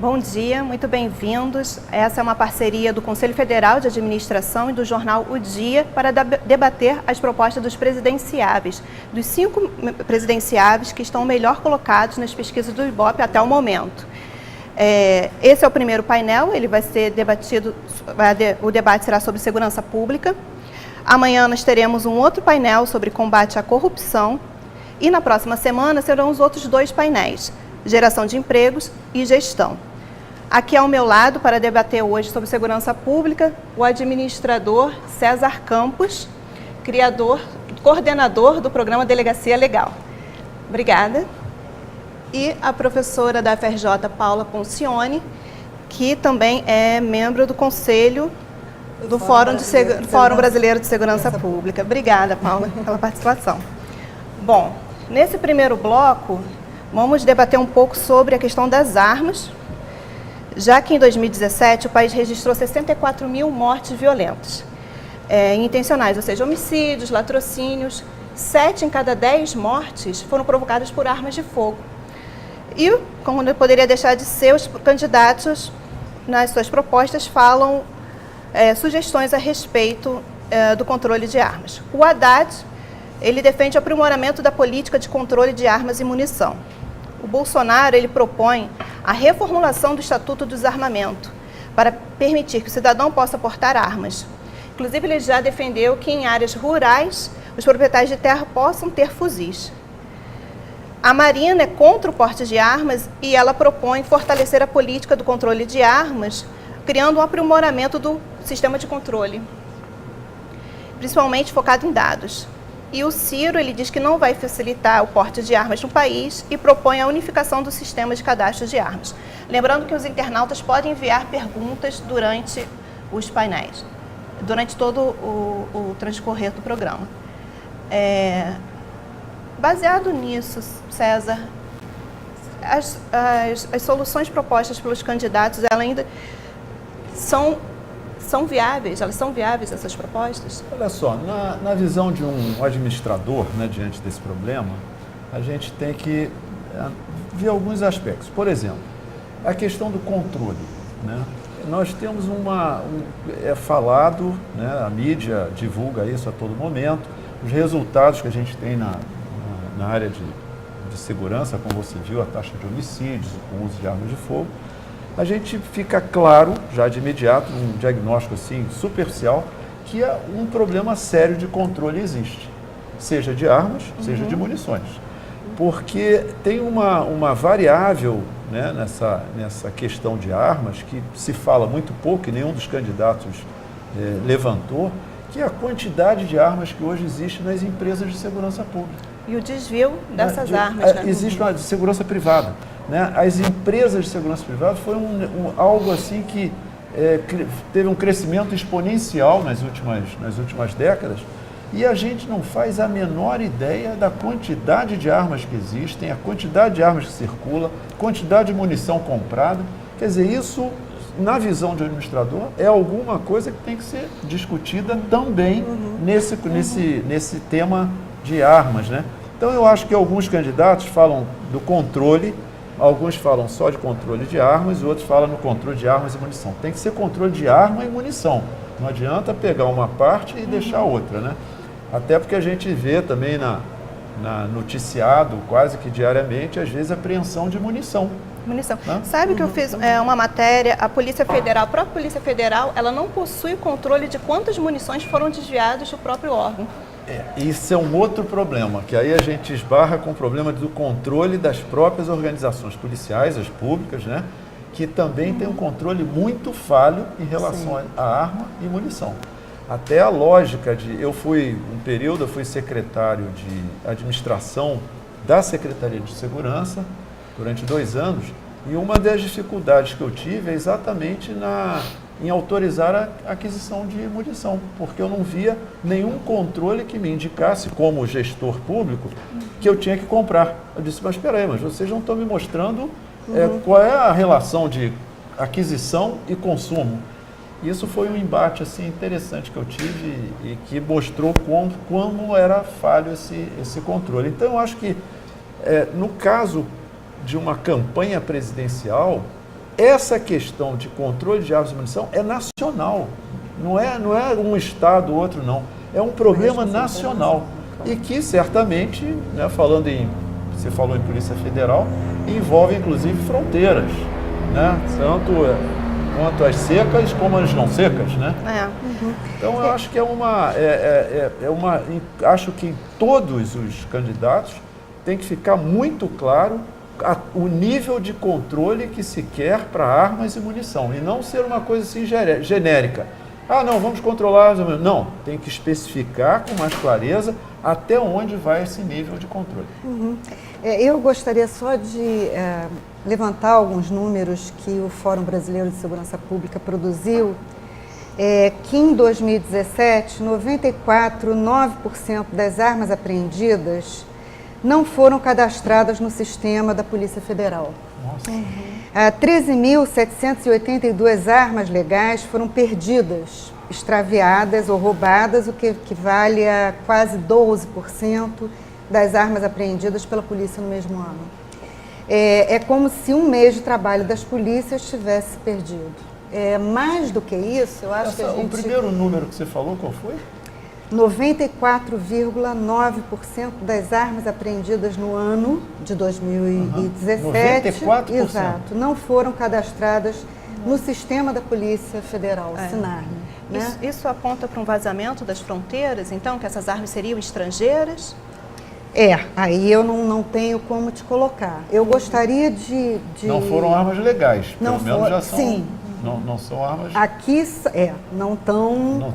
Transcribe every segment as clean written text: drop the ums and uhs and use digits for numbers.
Bom dia, muito bem-vindos. Essa é uma parceria do Conselho Federal de Administração e do jornal O Dia para debater as propostas dos presidenciáveis, dos 5 presidenciáveis que estão melhor colocados nas pesquisas do Ibope até o momento. Esse é o primeiro painel, ele vai ser debatido, o debate será sobre segurança pública. Amanhã nós teremos um outro painel sobre combate à corrupção e na próxima semana serão os outros 2 painéis, geração de empregos e gestão. Aqui ao meu lado, para debater hoje sobre segurança pública, o administrador César Campos, coordenador do programa Delegacia Legal. Obrigada. E a professora da FRJ, Paula Poncioni, que também é membro do Conselho do Fórum Brasileiro de Segurança Pública. Obrigada, Paula, pela participação. Bom, nesse primeiro bloco, vamos debater um pouco sobre a questão das armas, já que em 2017 o país registrou 64 mil mortes violentas, intencionais, ou seja, homicídios, latrocínios. 7 em cada 10 mortes foram provocadas por armas de fogo. E, como não poderia deixar de ser, os candidatos, nas suas propostas, falam sugestões a respeito do controle de armas. O Haddad, ele defende o aprimoramento da política de controle de armas e munição. O Bolsonaro, ele propõe a reformulação do Estatuto do Desarmamento para permitir que o cidadão possa portar armas. Inclusive, ele já defendeu que em áreas rurais os proprietários de terra possam ter fuzis. A Marina é contra o porte de armas e ela propõe fortalecer a política do controle de armas, criando um aprimoramento do sistema de controle, principalmente focado em dados. E o Ciro, ele diz que não vai facilitar o porte de armas no país e propõe a unificação do sistema de cadastro de armas. Lembrando que os internautas podem enviar perguntas durante os painéis, durante todo o transcorrer do programa. Baseado nisso, César, as soluções propostas pelos candidatos, elas ainda são viáveis? Elas são viáveis, essas propostas? Olha só, na visão de um administrador, né, diante desse problema, a gente tem que ver alguns aspectos. Por exemplo, a questão do controle, né? Nós temos falado, né, a mídia divulga isso a todo momento, os resultados que a gente tem na área de segurança, como você viu, a taxa de homicídios, com uso de armas de fogo. A gente fica claro, já de imediato, um diagnóstico assim, superficial, que um problema sério de controle existe, seja de armas, seja de munições. Porque tem uma variável, né, nessa questão de armas, que se fala muito pouco, e nenhum dos candidatos levantou, que é a quantidade de armas que hoje existe nas empresas de segurança pública. E o desvio dessas armas, né? Existe uma de segurança privada, né? As empresas de segurança privada foi algo assim que teve um crescimento exponencial nas últimas décadas, e a gente não faz a menor ideia da quantidade de armas que existem, a quantidade de armas que circula, quantidade de munição comprada. Quer dizer, isso, na visão de um administrador, é alguma coisa que tem que ser discutida também nesse tema de armas, né? Então, eu acho que alguns candidatos falam do controle, alguns falam só de controle de armas, outros falam no controle de armas e munição. Tem que ser controle de arma e munição. Não adianta pegar uma parte e deixar outra, né? Até porque a gente vê também na noticiado, quase que diariamente, às vezes, apreensão de munição. Munição. Né? Sabe que eu fiz uma matéria, a Polícia Federal, a própria Polícia Federal, ela não possui controle de quantas munições foram desviadas do próprio órgão. Isso é um outro problema, que aí a gente esbarra com o problema do controle das próprias organizações policiais, as públicas, né? Que também tem um controle muito falho em relação à arma e munição. Até a lógica eu fui secretário de administração da Secretaria de Segurança durante 2 anos, e uma das dificuldades que eu tive é exatamente em autorizar a aquisição de munição, porque eu não via nenhum controle que me indicasse, como gestor público, que eu tinha que comprar. Eu disse, mas espera aí, mas vocês não estão me mostrando qual é a relação de aquisição e consumo. Isso foi um embate assim, interessante que eu tive e que mostrou como era falho esse controle. Então, eu acho que, no caso de uma campanha presidencial, essa questão de controle de armas e munição é nacional. Não é um estado ou outro, não. É um problema nacional. E que certamente, né, você falou em Polícia Federal, envolve inclusive fronteiras, né? Tanto quanto as secas como as não secas, né? Então eu acho que acho que todos os candidatos tem que ficar muito claro o nível de controle que se quer para armas e munição, e não ser uma coisa assim genérica. Ah, não, vamos controlar. Não, tem que especificar com mais clareza até onde vai esse nível de controle. Eu gostaria só de levantar alguns números que o Fórum Brasileiro de Segurança Pública produziu, que em 2017, 94,9% das armas apreendidas não foram cadastradas no sistema da Polícia Federal. Nossa. 13.782 armas legais foram perdidas, extraviadas ou roubadas, o que equivale a quase 12% das armas apreendidas pela polícia no mesmo ano. É como se um mês de trabalho das polícias tivesse perdido. Mais do que isso, eu acho que a gente... O primeiro número que você falou, qual foi? 94,9% das armas apreendidas no ano de 2017 94%. Exato, não foram cadastradas no sistema da Polícia Federal, SINARM. Né? Isso aponta para um vazamento das fronteiras, então, que essas armas seriam estrangeiras? Aí eu não tenho como te colocar. Eu gostaria de... Não foram armas legais, não pelo menos já são... Sim. Não são armas... Aqui, não estão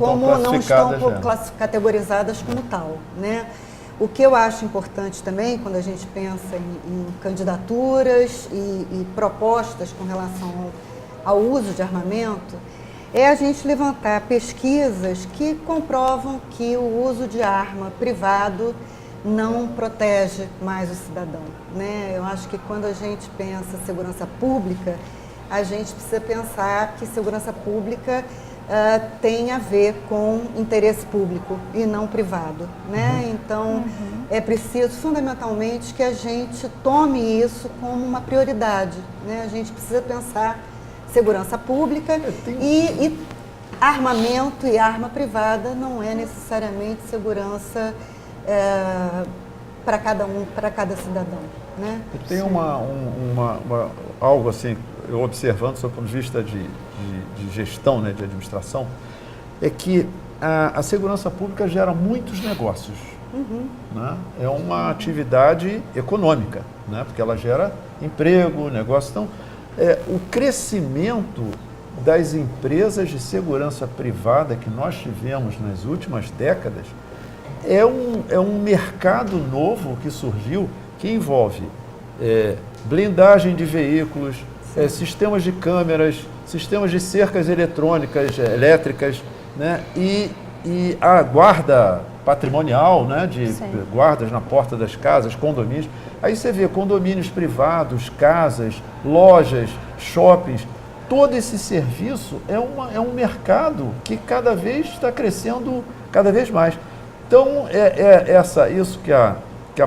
categorizadas como tal, né? O que eu acho importante também, quando a gente pensa em candidaturas e propostas com relação ao uso de armamento, é a gente levantar pesquisas que comprovam que o uso de arma privado não protege mais o cidadão, né? Eu acho que quando a gente pensa em segurança pública, a gente precisa pensar que segurança pública tem a ver com interesse público e não privado, né? Então, é preciso fundamentalmente que a gente tome isso como uma prioridade, né? A gente precisa pensar segurança pública e armamento e arma privada não é necessariamente segurança para cada cidadão, né? Tem algo assim, eu observando, sob o ponto de vista de gestão, né, de administração, é que a segurança pública gera muitos negócios. Né? É uma atividade econômica, né? Porque ela gera emprego, negócio. Então, o crescimento das empresas de segurança privada que nós tivemos nas últimas décadas é um mercado novo que surgiu, que envolve blindagem de veículos, sistemas de câmeras, sistemas de cercas eletrônicas, elétricas, né? E a guarda patrimonial, né? De guardas na porta das casas, condomínios. Aí você vê condomínios privados, casas, lojas, shoppings. Todo esse serviço é um mercado que cada vez está crescendo cada vez mais. Então, isso que a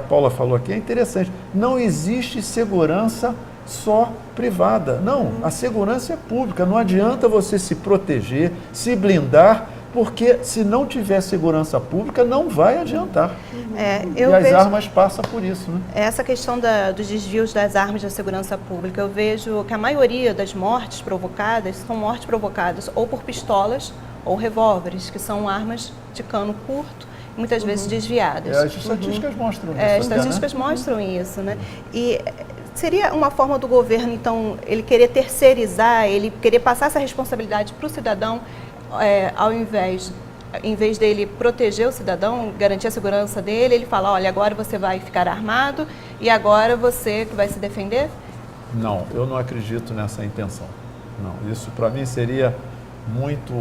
Paula falou aqui é interessante. Não existe segurança só privada. Não, a segurança é pública. Não adianta você se proteger, se blindar, porque se não tiver segurança pública, não vai adiantar. E as armas passam por isso, né? Essa questão dos desvios das armas da segurança pública, eu vejo que a maioria das mortes provocadas são mortes provocadas ou por pistolas ou revólveres, que são armas de cano curto, muitas vezes desviadas. As estatísticas mostram isso. As estatísticas mostram isso, né? E seria uma forma do governo, então, ele querer terceirizar, ele querer passar essa responsabilidade para o cidadão, em vez dele proteger o cidadão, garantir a segurança dele, ele fala, olha, agora você vai ficar armado e agora você que vai se defender? Não, eu não acredito nessa intenção. Não, isso para mim seria muito,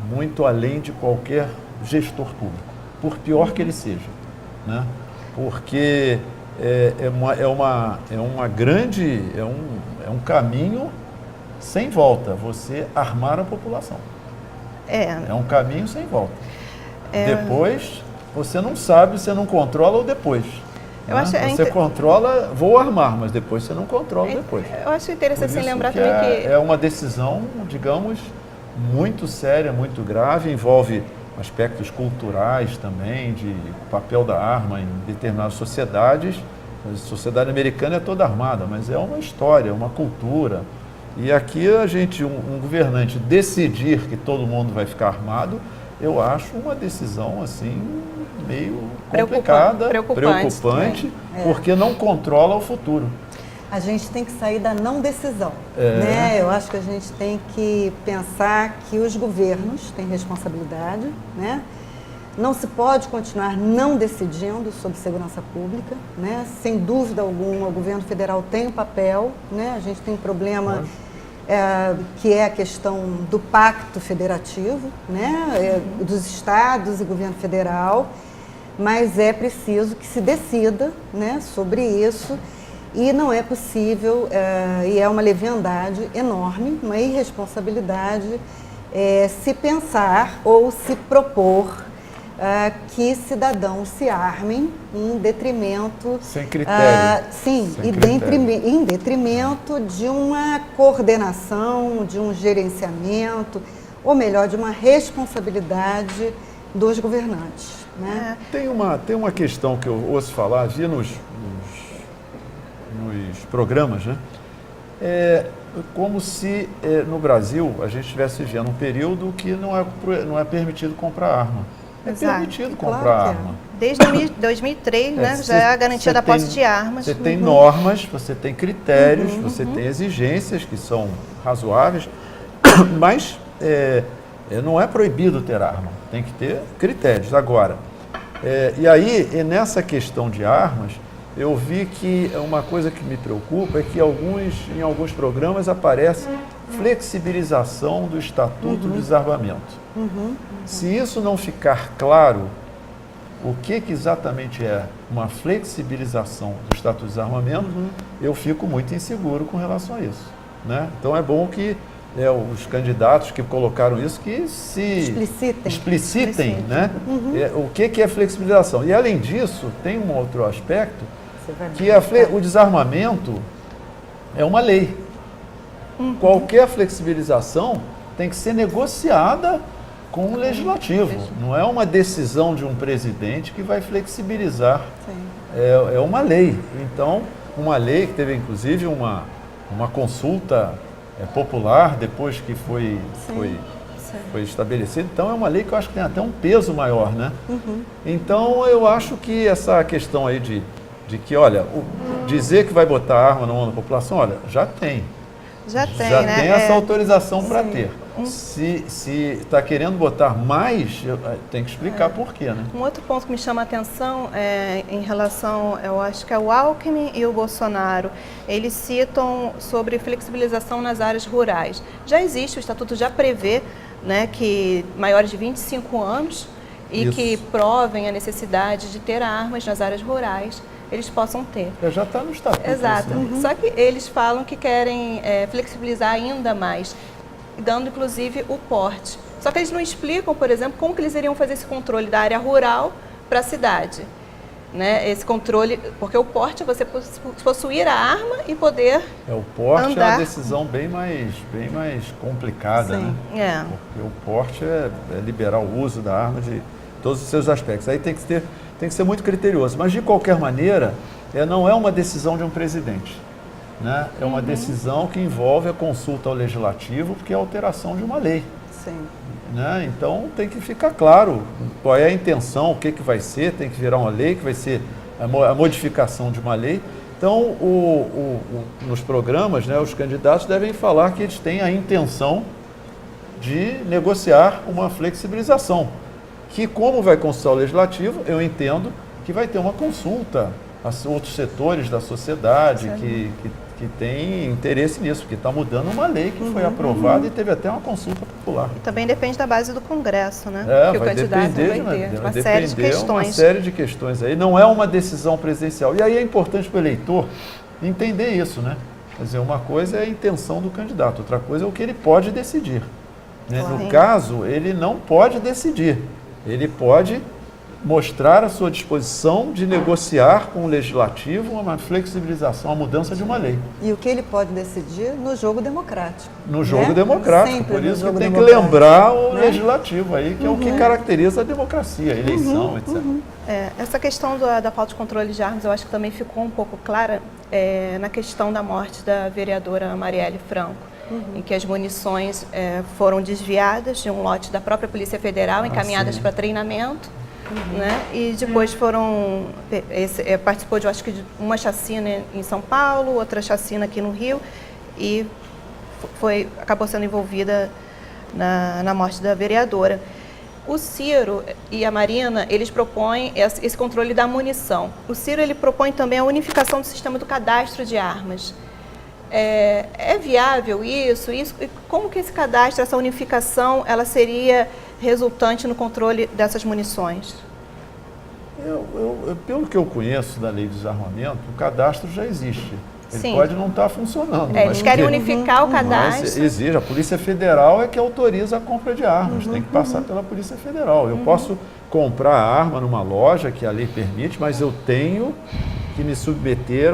muito além de qualquer gestor público, por pior que ele seja, né? Porque é um caminho sem volta, você armar a população. É um caminho sem volta. Depois, você não sabe, você não controla ou depois. Eu acho, você controla, vou armar, mas depois você não controla depois. Eu acho interessante assim, lembrar que também que... É uma decisão, digamos, muito séria, muito grave, envolve aspectos culturais também, de papel da arma em determinadas sociedades. A sociedade americana é toda armada, mas é uma história, uma cultura. E aqui um governante decidir que todo mundo vai ficar armado, eu acho uma decisão assim meio complicada, preocupante porque não controla o futuro. A gente tem que sair da não decisão, né? Eu acho que a gente tem que pensar que os governos têm responsabilidade, né? Não se pode continuar não decidindo sobre segurança pública, né? Sem dúvida alguma, o governo federal tem um papel, né? A gente tem um problema que é a questão do pacto federativo, né? Dos estados e governo federal, mas é preciso que se decida, né, sobre isso. E não é possível, e é uma leviandade enorme, uma irresponsabilidade, se pensar ou se propor que cidadãos se armem em detrimento... Sem critério. Em detrimento de uma coordenação, de um gerenciamento, ou melhor, de uma responsabilidade dos governantes, né? Tem uma questão que eu ouço falar, vi nos programas, né? Como se no Brasil a gente estivesse vivendo um período que não é permitido comprar arma. É permitido comprar arma. Desde 2003, né, já é a garantia da posse de armas. Você tem normas, você tem critérios, você tem exigências que são razoáveis, mas não é proibido ter arma, tem que ter critérios. Agora, e aí, nessa questão de armas, eu vi que uma coisa que me preocupa é que em alguns programas aparece flexibilização do Estatuto do Desarmamento. Se isso não ficar claro, o que exatamente é uma flexibilização do Estatuto do Desarmamento, eu fico muito inseguro com relação a isso, né? Então é bom que os candidatos que colocaram isso, que se explicitem, né? O que é flexibilização. E além disso, tem um outro aspecto, que o desarmamento é uma lei. Qualquer flexibilização tem que ser negociada com o legislativo. Não é uma decisão de um presidente que vai flexibilizar. É uma lei. Então, uma lei que teve inclusive uma consulta popular depois que foi estabelecida. Então, é uma lei que eu acho que tem até um peso maior, né? Então, eu acho que essa questão aí de que, olha, dizer que vai botar arma na mão da população, olha, já tem. Já tem essa autorização para ter. Se está querendo botar mais, tem que explicar por quê, né? Um outro ponto que me chama a atenção em relação, eu acho que é o Alckmin e o Bolsonaro, eles citam sobre flexibilização nas áreas rurais. Já existe, o Estatuto já prevê, né, que maiores de 25 anos e que provem a necessidade de ter armas nas áreas rurais, eles possam ter. Já está no Estatuto. Exato. Só que eles falam que querem flexibilizar ainda mais, dando inclusive o porte. Só que eles não explicam, por exemplo, como que eles iriam fazer esse controle da área rural para a cidade. Né? Esse controle, porque o porte é você possuir a arma e poder o porte andar. É uma decisão bem mais complicada, né? Porque o porte é liberar o uso da arma de todos os seus aspectos. Aí tem que ser muito criterioso. Mas, de qualquer maneira, não é uma decisão de um presidente, né? É uma decisão que envolve a consulta ao legislativo, porque é a alteração de uma lei. Né? Então, tem que ficar claro qual é a intenção, o que vai ser, tem que virar uma lei, que vai ser a modificação de uma lei. Então, nos programas, né, os candidatos devem falar que eles têm a intenção de negociar uma flexibilização, que, como vai consultar o legislativo, eu entendo que vai ter uma consulta a outros setores da sociedade que tem interesse nisso, porque está mudando uma lei que foi aprovada e teve até uma consulta popular. E também depende da base do Congresso, né? Que o candidato vai ter uma série de questões. Uma série de questões aí, não é uma decisão presidencial. E aí é importante para o eleitor entender isso, né? Quer dizer, uma coisa é a intenção do candidato, outra coisa é o que ele pode decidir. Né? No caso, ele não pode decidir. Ele pode mostrar a sua disposição de negociar com o legislativo uma flexibilização, a mudança de uma lei. E o que ele pode decidir no jogo democrático. No jogo né? democrático, Sempre por no isso que jogo tem que democrático, lembrar o né? legislativo aí, que é o que caracteriza a democracia, a eleição, etc. Essa questão da falta de controle de armas, eu acho que também ficou um pouco clara na questão da morte da vereadora Marielle Franco, em que as munições foram desviadas de um lote da própria Polícia Federal, encaminhadas para treinamento, né? E depois foram, participou de, eu acho que de uma chacina em São Paulo, outra chacina aqui no Rio, e acabou sendo envolvida na morte da vereadora. O Ciro e a Marina, eles propõem esse controle da munição. O Ciro, ele propõe também a unificação do sistema do cadastro de armas. É viável isso? E como que esse cadastro, essa unificação, ela seria resultante no controle dessas munições? Pelo que eu conheço da lei do desarmamento, o cadastro já existe. Ele Sim. pode não estar funcionando. Eles querem unificar o Mas cadastro. exige, a Polícia Federal é que autoriza a compra de armas, tem que passar pela Polícia Federal. Eu posso comprar a arma numa loja que a lei permite, mas eu tenho que me submeter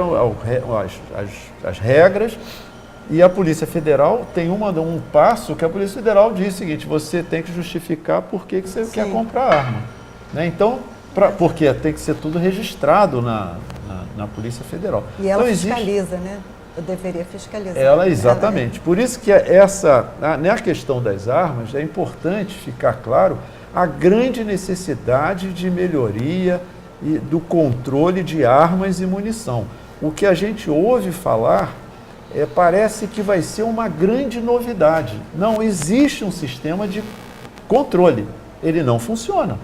às regras, e a Polícia Federal tem um passo que a Polícia Federal diz o seguinte: você tem que justificar por que você quer comprar arma. Né? Então, porque tem que ser tudo registrado na Polícia Federal. E ela então, fiscaliza, né? Eu deveria fiscalizar. Exatamente. Por isso que na questão das armas, é importante ficar claro a grande necessidade de melhoria e do controle de armas e munição. O que a gente ouve falar parece que vai ser uma grande novidade. Não existe um sistema de controle. Ele não funciona.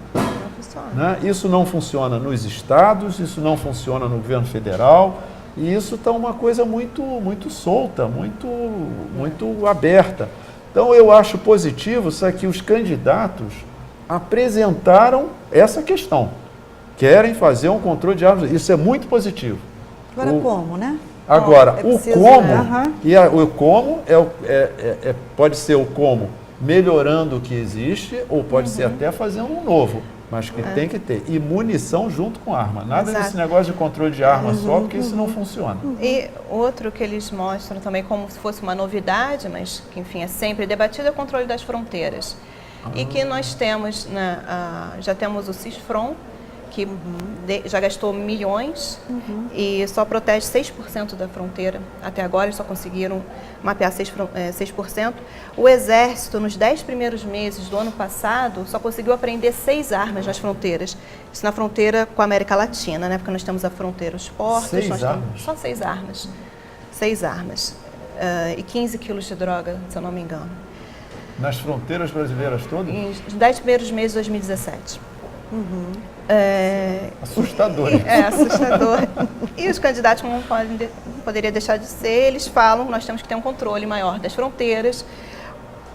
Né? Isso não funciona nos estados, isso não funciona no governo federal, e isso está uma coisa muito, muito solta, muito aberta. Então eu acho positivo que os candidatos apresentaram essa questão. Querem fazer um controle de armas, isso é muito positivo. Agora como, né? Agora, o como pode ser o como melhorando o que existe, ou pode ser até fazendo um novo. Mas que tem que ter. E munição junto com arma. Nada desse negócio de controle de arma só, porque isso não funciona. E outro que eles mostram também como se fosse uma novidade, mas que, enfim, é sempre debatido, é o controle das fronteiras. E que nós temos, já temos o CISFRON, que já gastou milhões e só protege 6% da fronteira. Até agora eles só conseguiram mapear 6%. O Exército, nos 10 primeiros meses do ano passado, só conseguiu apreender 6 armas nas fronteiras. Isso na fronteira com a América Latina, né? Porque nós temos a fronteira, os portos. 6 armas? Só 6 armas. 6 armas. E 15 quilos de droga, se eu não me engano. Nas fronteiras brasileiras todas? Nos 10 primeiros meses de 2017. Assustador. Assustador. E os candidatos não poderia deixar de ser, eles falam que nós temos que ter um controle maior das fronteiras.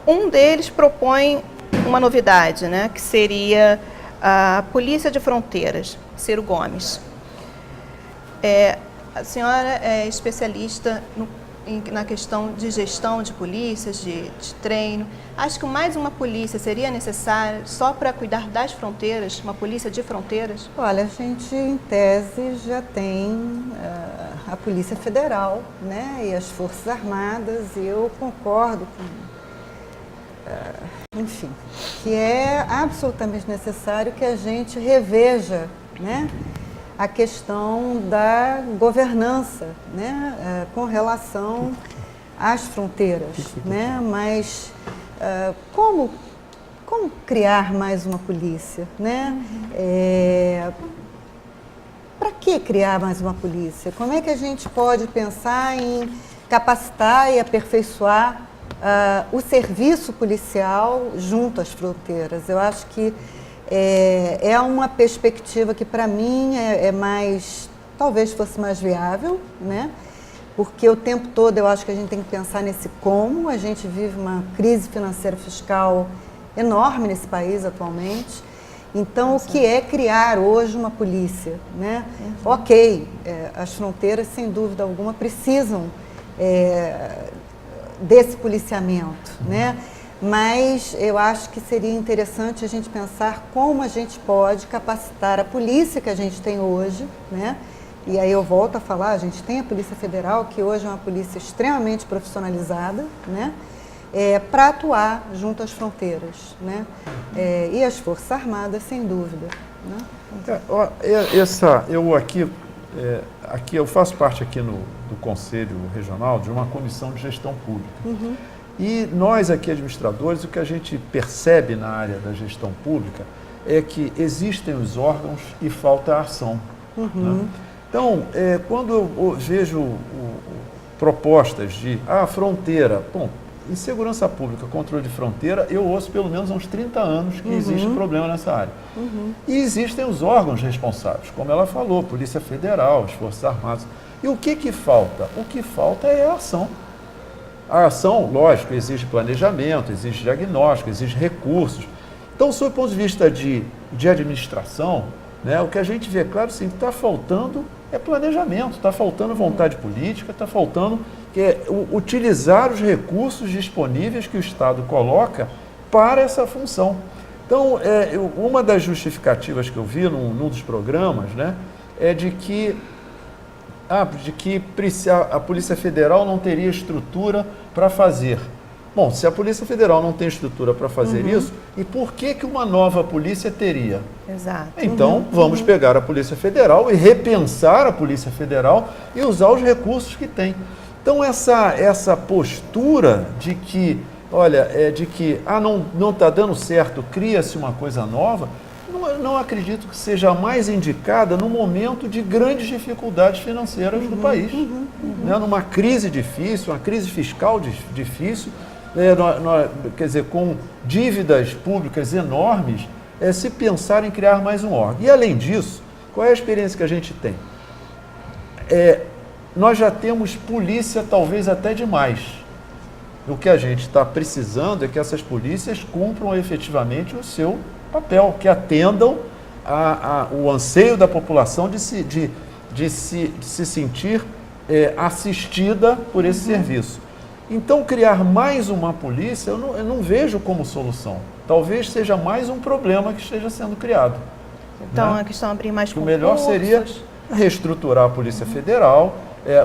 Um deles propõe uma novidade, né, que seria a Polícia de Fronteiras, Ciro Gomes. A senhora é especialista na questão de gestão de polícias, de treino. Acho que mais uma polícia seria necessária só para cuidar das fronteiras, uma polícia de fronteiras? Olha, a gente, em tese, já tem a Polícia Federal, né, e as Forças Armadas, e eu concordo com, enfim, que é absolutamente necessário que a gente reveja, né, a questão da governança, né, com relação às fronteiras, né, mas como criar mais uma polícia, né? Para que criar mais uma polícia? Como é que a gente pode pensar em capacitar e aperfeiçoar o serviço policial junto às fronteiras? Eu acho que é uma perspectiva que, para mim, talvez fosse mais viável, né? Porque o tempo todo eu acho que a gente tem que pensar nesse como. A gente vive uma crise financeira fiscal enorme nesse país atualmente. Então, o que é criar hoje uma polícia, né? Ok, as fronteiras, sem dúvida alguma, precisam desse policiamento, né? mas eu acho que seria interessante a gente pensar como a gente pode capacitar a polícia que a gente tem hoje, né? E aí eu volto a falar, a gente tem a Polícia Federal, que hoje é uma polícia extremamente profissionalizada, né? Para atuar junto às fronteiras, né? E as Forças Armadas, sem dúvida, né? Aqui eu faço parte aqui do Conselho Regional de uma comissão de gestão pública. Uhum. E nós aqui, administradores, o que a gente percebe na área da gestão pública é que existem os órgãos e falta a ação. Uhum. Né? Então, quando eu vejo propostas de fronteira, bom, em segurança pública, controle de fronteira, eu ouço pelo menos há uns 30 anos que existe problema nessa área. Uhum. E existem os órgãos responsáveis, como ela falou, Polícia Federal, as Forças Armadas. E o que falta? O que falta é a ação. A ação, lógico, exige planejamento, exige diagnóstico, exige recursos. Então, sob o ponto de vista de administração, né, o que a gente vê, claro, sim, está faltando é planejamento, está faltando vontade política, está faltando utilizar os recursos disponíveis que o Estado coloca para essa função. Então, uma das justificativas que eu vi num dos programas, né, é de que a Polícia Federal não teria estrutura para fazer. Bom, se a Polícia Federal não tem estrutura para fazer isso, e por que uma nova polícia teria? Exato. Então, vamos pegar a Polícia Federal e repensar a Polícia Federal e usar os recursos que tem. Então, essa postura de que, não está dando certo, cria-se uma coisa nova, não acredito que seja mais indicada no momento de grandes dificuldades financeiras do país. Né? Numa crise difícil, uma crise fiscal difícil, quer dizer, com dívidas públicas enormes, se pensar em criar mais um órgão. E, além disso, qual é a experiência que a gente tem? Nós já temos polícia talvez até demais. O que a gente está precisando é que essas polícias cumpram efetivamente o seu papel, que atendam o anseio da população de se sentir assistida por esse serviço. Então, criar mais uma polícia, eu não vejo como solução. Talvez seja mais um problema que esteja sendo criado. Então, né? a questão é abrir mais concursos. O melhor seria reestruturar a Polícia Federal.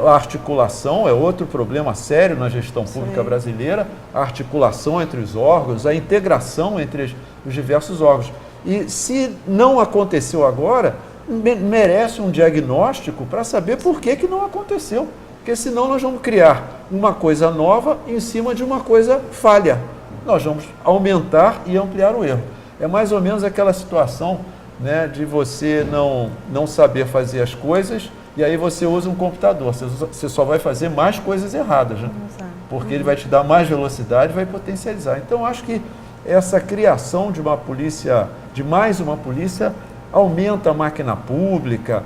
A articulação é outro problema sério na gestão pública brasileira, a articulação entre os órgãos, a integração entre os diversos órgãos. E se não aconteceu agora, merece um diagnóstico para saber por que não aconteceu. Porque senão nós vamos criar uma coisa nova em cima de uma coisa falha. Nós vamos aumentar e ampliar o erro. É mais ou menos aquela situação, né, de você não saber fazer as coisas e aí você usa um computador. Você só vai fazer mais coisas erradas, né? Porque ele vai te dar mais velocidade, vai potencializar. Então, acho que essa criação de uma polícia, de mais uma polícia, aumenta a máquina pública,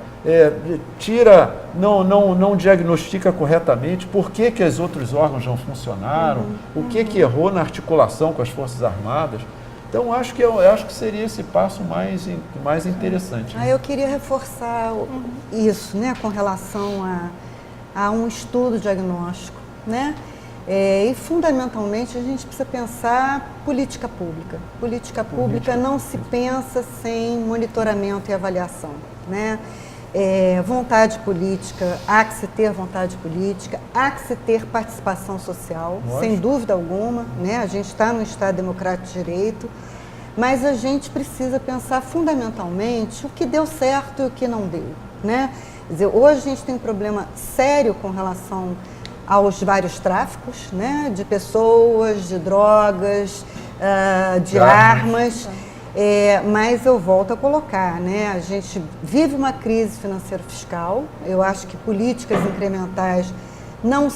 não diagnostica corretamente por que os outros órgãos não funcionaram, o que errou na articulação com as Forças Armadas. Então, eu acho que seria esse passo mais interessante. Eu queria reforçar isso, né, com relação a um estudo diagnóstico, né? E, fundamentalmente, a gente precisa pensar política pública. Política pública não se pensa sem monitoramento e avaliação, né? Vontade política, há que se ter vontade política, há que se ter participação social, sem dúvida alguma, né? A gente está num Estado democrático de direito, mas a gente precisa pensar fundamentalmente o que deu certo e o que não deu, né? Quer dizer, hoje a gente tem um problema sério com relação aos vários tráficos, né? De pessoas, de drogas, de armas. Mas eu volto a colocar, né? A gente vive uma crise financeira fiscal. Eu acho que políticas incrementais não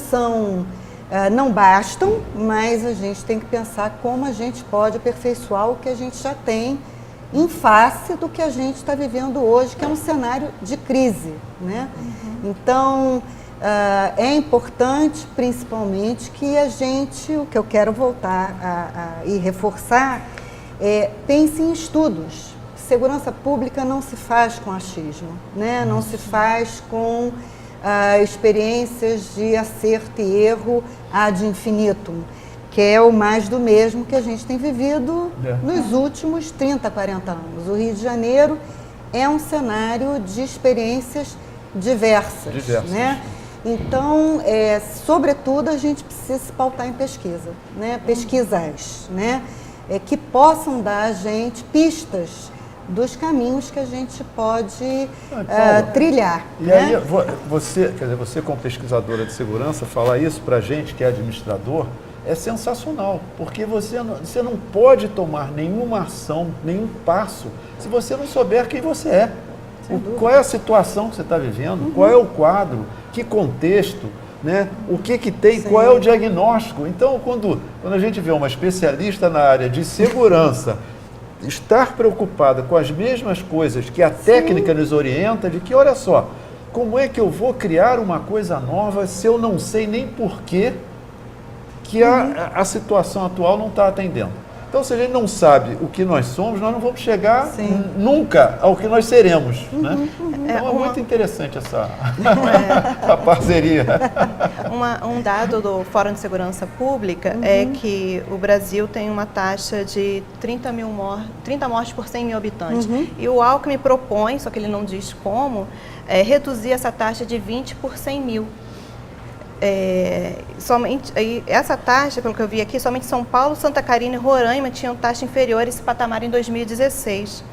bastam, mas a gente tem que pensar como a gente pode aperfeiçoar o que a gente já tem em face do que a gente está vivendo hoje, que é um cenário de crise, né? Então, é importante, principalmente, que a gente, o que eu quero voltar e reforçar, pense em estudos. Segurança pública não se faz com achismo, né? Não se faz com experiências de acerto e erro ad infinitum. que é o mais do mesmo que a gente tem vivido nos últimos 30, 40 anos. O Rio de Janeiro é um cenário de experiências diversas. Né? Então, sobretudo, a gente precisa se pautar em pesquisa, né? Pesquisas, né? Que possam dar a gente pistas dos caminhos que a gente pode trilhar. E aí, você como pesquisadora de segurança, falar isso para a gente que é administrador é sensacional, porque você não pode tomar nenhuma ação, nenhum passo, se você não souber quem você é. Qual é a situação que você está vivendo, qual é o quadro, que contexto, né? O que tem, qual é o diagnóstico. Então, quando a gente vê uma especialista na área de segurança estar preocupada com as mesmas coisas que a técnica nos orienta, de que, olha só, como é que eu vou criar uma coisa nova se eu não sei nem por que a situação atual não está atendendo? Então, se a gente não sabe o que nós somos, nós não vamos chegar nunca ao que nós seremos. Né? Então, é muito interessante essa parceria. Um dado do Fórum de Segurança Pública é que o Brasil tem uma taxa de 30 mortes por 100 mil habitantes. E o Alckmin propõe, só que ele não diz como, reduzir essa taxa de 20 por 100 mil. Essa taxa, pelo que eu vi aqui, somente São Paulo, Santa Catarina e Roraima tinham taxa inferior a esse patamar em 2016.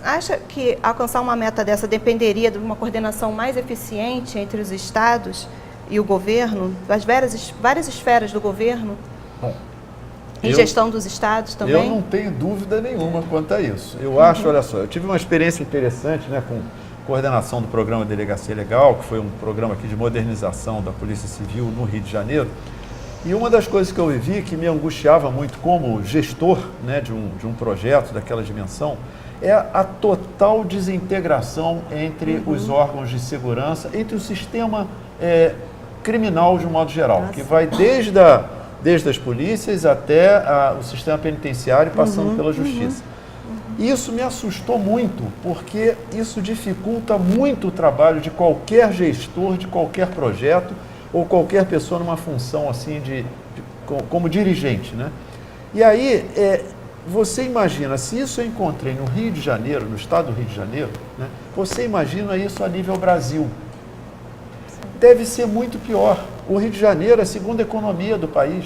Acha que alcançar uma meta dessa dependeria de uma coordenação mais eficiente entre os estados e o governo, as várias esferas do governo? Bom, e gestão dos estados também? Eu não tenho dúvida nenhuma quanto a isso. Eu acho, olha só, eu tive uma experiência interessante, né, com coordenação do programa Delegacia Legal, que foi um programa aqui de modernização da Polícia Civil no Rio de Janeiro. E uma das coisas que eu vivi, que me angustiava muito como gestor, né, de um projeto daquela dimensão, é a total desintegração entre os órgãos de segurança, entre o sistema criminal de um modo geral, que vai desde as polícias até o sistema penitenciário, passando pela justiça. Isso me assustou muito, porque isso dificulta muito o trabalho de qualquer gestor, de qualquer projeto, ou qualquer pessoa numa função assim como dirigente, né? E aí, você imagina, se isso eu encontrei no Rio de Janeiro, no estado do Rio de Janeiro, né, você imagina isso a nível Brasil. Deve ser muito pior. O Rio de Janeiro é a segunda economia do país,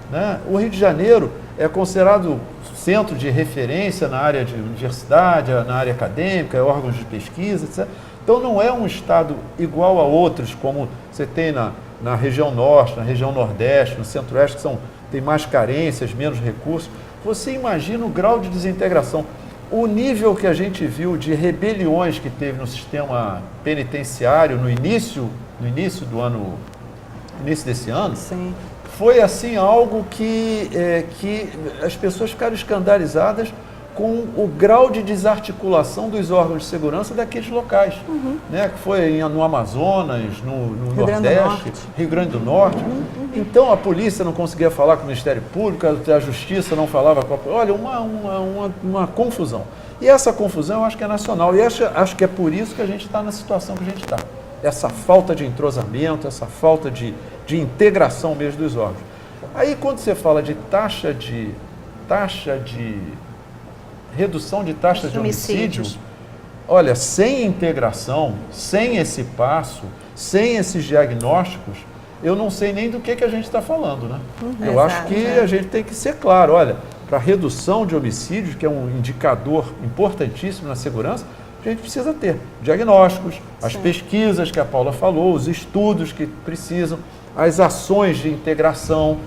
né? O Rio de Janeiro é considerado centro de referência na área de universidade, na área acadêmica, órgãos de pesquisa, etc. Então não é um estado igual a outros, como você tem na região norte, na região nordeste, no centro-oeste, que tem mais carências, menos recursos. Você imagina o grau de desintegração. O nível que a gente viu de rebeliões que teve no sistema penitenciário no início desse ano, Sim. Foi assim algo que as pessoas ficaram escandalizadas com o grau de desarticulação dos órgãos de segurança daqueles locais, né? Que foi no Amazonas, no Nordeste, Rio Grande do Norte. Então a polícia não conseguia falar com o Ministério Público, a Justiça não falava com a... Olha, uma confusão. E essa confusão eu acho que é nacional, e acho que é por isso que a gente está na situação que a gente está. Essa falta de entrosamento, essa falta de integração mesmo dos órgãos. Aí quando você fala de redução de taxa de homicídio, olha, sem integração, sem esse passo, sem esses diagnósticos, eu não sei nem do que a gente está falando, né? Eu acho que a gente tem que ser claro, olha, para redução de homicídios, que é um indicador importantíssimo na segurança, a gente precisa ter diagnósticos, as pesquisas que a Paula falou, os estudos que precisam, as ações de integração,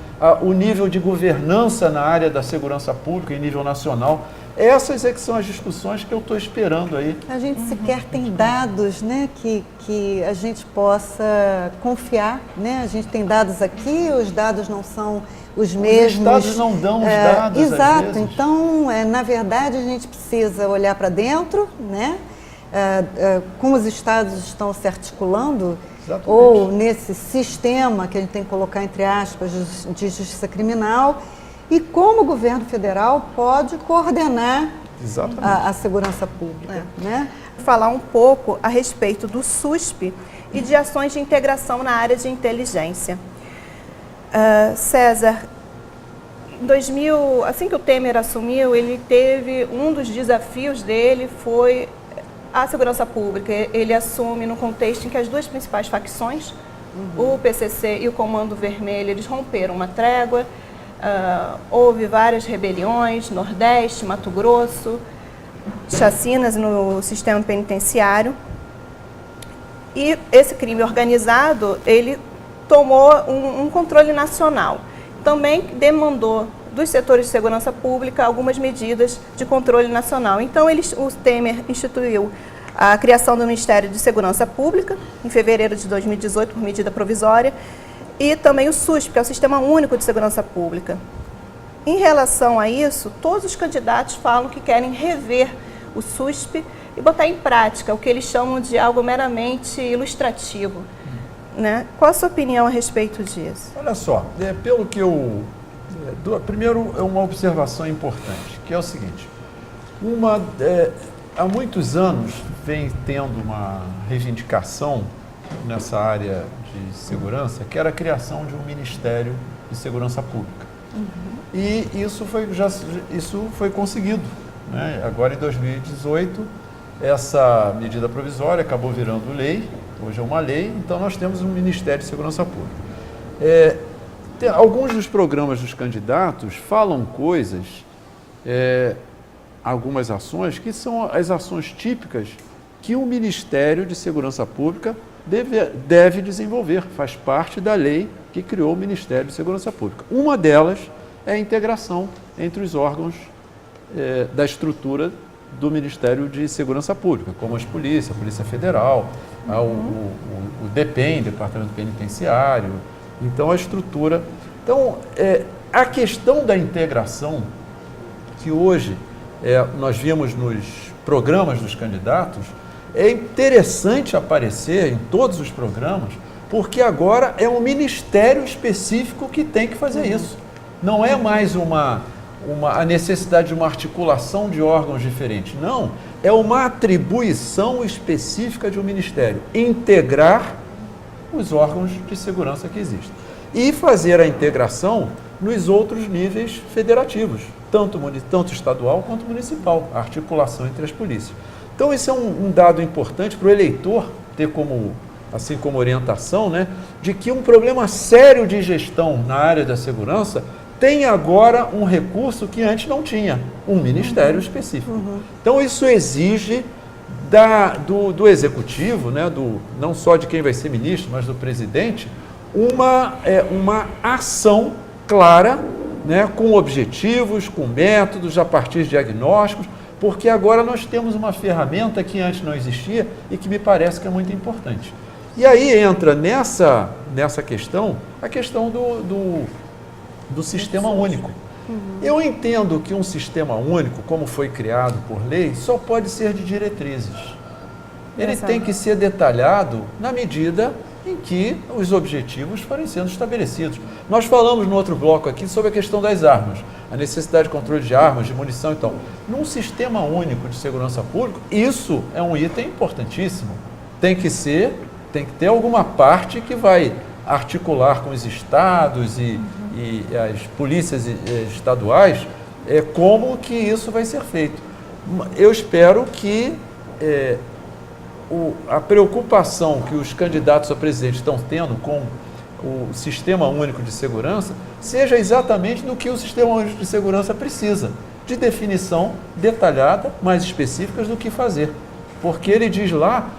o nível de governança na área da segurança pública em nível nacional. Essas é que são as discussões que eu estou esperando aí. A gente sequer tem dados, né, que a gente possa confiar, né? A gente tem dados aqui, os dados não são os mesmos. Os estados não dão os dados, exato. Às vezes. Então, na verdade, a gente precisa olhar para dentro, né? Como os estados estão se articulando, exatamente, ou nesse sistema que a gente tem que colocar entre aspas de justiça criminal, e como o governo federal pode coordenar a segurança pública. Né? Falar um pouco a respeito do SUSP e de ações de integração na área de inteligência. César, em 2000, assim que o Temer assumiu, ele teve, um dos desafios dele foi a segurança pública. Ele assume no contexto em que as duas principais facções, o PCC e o Comando Vermelho, eles romperam uma trégua, houve várias rebeliões, Nordeste, Mato Grosso, chacinas no sistema penitenciário. E esse crime organizado, ele tomou um controle nacional. Também demandou dos setores de segurança pública algumas medidas de controle nacional. Então, o Temer instituiu a criação do Ministério de Segurança Pública, em fevereiro de 2018, por medida provisória, e também o SUSP, que é o Sistema Único de Segurança Pública. Em relação a isso, todos os candidatos falam que querem rever o SUSP e botar em prática o que eles chamam de algo meramente ilustrativo. Né? Qual a sua opinião a respeito disso? Olha só, pelo que eu... primeiro, é uma observação importante, que é o seguinte. Há muitos anos vem tendo uma reivindicação nessa área de segurança, que era a criação de um Ministério de Segurança Pública. E isso foi conseguido. Né? Agora, em 2018, essa medida provisória acabou virando lei, hoje é uma lei, então nós temos um Ministério de Segurança Pública. Alguns dos programas dos candidatos falam coisas, algumas ações, que são as ações típicas que o Ministério de Segurança Pública deve desenvolver, faz parte da lei que criou o Ministério de Segurança Pública. Uma delas é a integração entre os órgãos da estrutura do Ministério de Segurança Pública, como a Polícia Federal, o DEPEN, Departamento Penitenciário, então a estrutura. Então, a questão da integração, que hoje nós vimos nos programas dos candidatos, é interessante aparecer em todos os programas, porque agora é um ministério específico que tem que fazer isso. Não é mais a necessidade de uma articulação de órgãos diferentes. Não, é uma atribuição específica de um ministério. Integrar os órgãos de segurança que existem. E fazer a integração nos outros níveis federativos, tanto estadual quanto municipal, a articulação entre as polícias. Então, isso é um dado importante para o eleitor ter assim como orientação, né, de que um problema sério de gestão na área da segurança tem agora um recurso que antes não tinha, um ministério específico. Então, isso exige do executivo, né, não só de quem vai ser ministro, mas do presidente, uma ação clara, né, com objetivos, com métodos, a partir de diagnósticos, porque agora nós temos uma ferramenta que antes não existia e que me parece que é muito importante. E aí entra nessa questão, a questão do sistema único. Eu entendo que um sistema único, como foi criado por lei, só pode ser de diretrizes. Ele tem que ser detalhado na medida em que os objetivos forem sendo estabelecidos. Nós falamos no outro bloco aqui sobre a questão das armas, a necessidade de controle de armas, de munição e tal. Num sistema único de segurança pública, isso é um item importantíssimo. Tem que ter alguma parte que vai articular com os estados e as polícias estaduais como que isso vai ser feito. Eu espero que a preocupação que os candidatos a presidente estão tendo com o Sistema Único de Segurança seja exatamente no que o Sistema Único de Segurança precisa, de definição detalhada, mais específicas do que fazer. Porque ele diz lá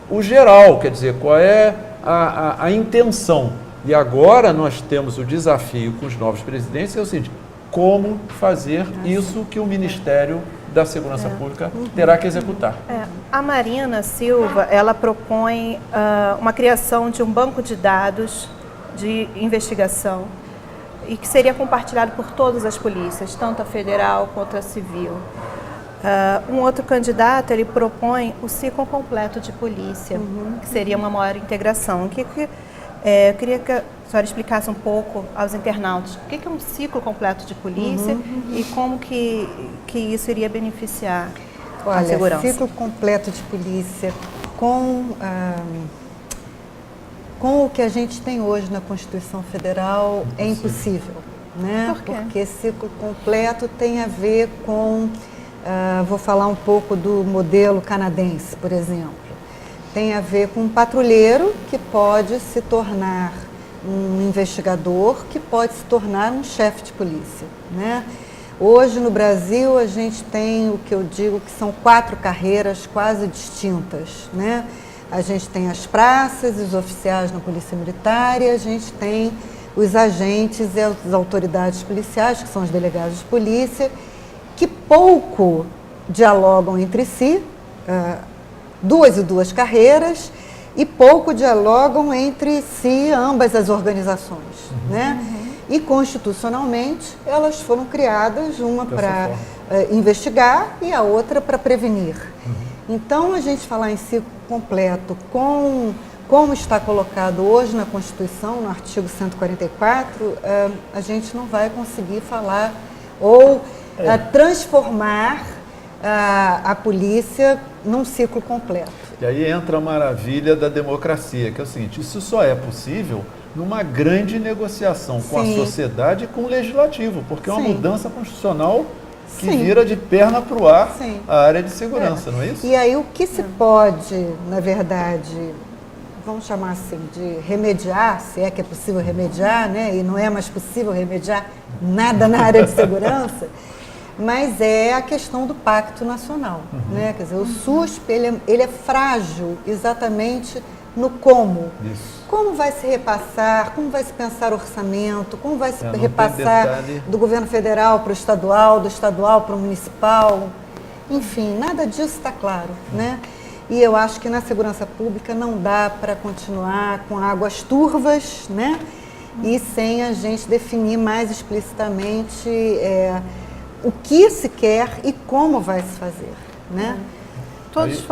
o geral, quer dizer, qual é a intenção. E agora nós temos o desafio com os novos presidentes, que é o seguinte, como fazer isso que o Ministério da Segurança Pública terá que executar. A Marina Silva, ela propõe uma criação de um banco de dados de investigação e que seria compartilhado por todas as polícias, tanto a federal quanto a civil. Um outro candidato, ele propõe o ciclo completo de polícia, que seria uma maior integração. Eu queria que a senhora explicasse um pouco aos internautas o que é um ciclo completo de polícia e como que isso iria beneficiar a segurança. Ciclo completo de polícia com o que a gente tem hoje na Constituição Federal é impossível. né? Por quê? Porque ciclo completo tem a ver com, vou falar um pouco do modelo canadense, por exemplo. Tem a ver com um patrulheiro que pode se tornar um investigador, que pode se tornar um chefe de polícia, né? Hoje no Brasil a gente tem o que eu digo que são 4 carreiras quase distintas, né? A gente tem as praças, os oficiais na Polícia Militar e a gente tem os agentes e as autoridades policiais, que são os delegados de polícia, que pouco dialogam entre si, 2 e 2 carreiras, e pouco dialogam entre si ambas as organizações, né? E constitucionalmente elas foram criadas, uma para investigar e a outra para prevenir. Então a gente falar em ciclo completo como está colocado hoje na Constituição, no artigo 144, a gente não vai conseguir falar ou transformar a polícia num ciclo completo. E aí entra a maravilha da democracia, que é o seguinte, isso só é possível numa grande negociação com a sociedade e com o legislativo, porque é uma mudança constitucional que vira de perna para o ar a área de segurança, não é isso? E aí o que se pode, na verdade, vamos chamar assim, de remediar, se é que é possível remediar, né? E não é mais possível remediar nada na área de segurança, mas é a questão do Pacto Nacional, né? Quer dizer, o SUSP, ele é frágil exatamente no como. Isso. Como vai se repassar, como vai se pensar orçamento, como vai se repassar do governo federal para o estadual, do estadual para o municipal. Enfim, nada disso está claro, né? E eu acho que na segurança pública não dá para continuar com águas turvas, né? E sem a gente definir mais explicitamente o que se quer e como vai se fazer, né? Todos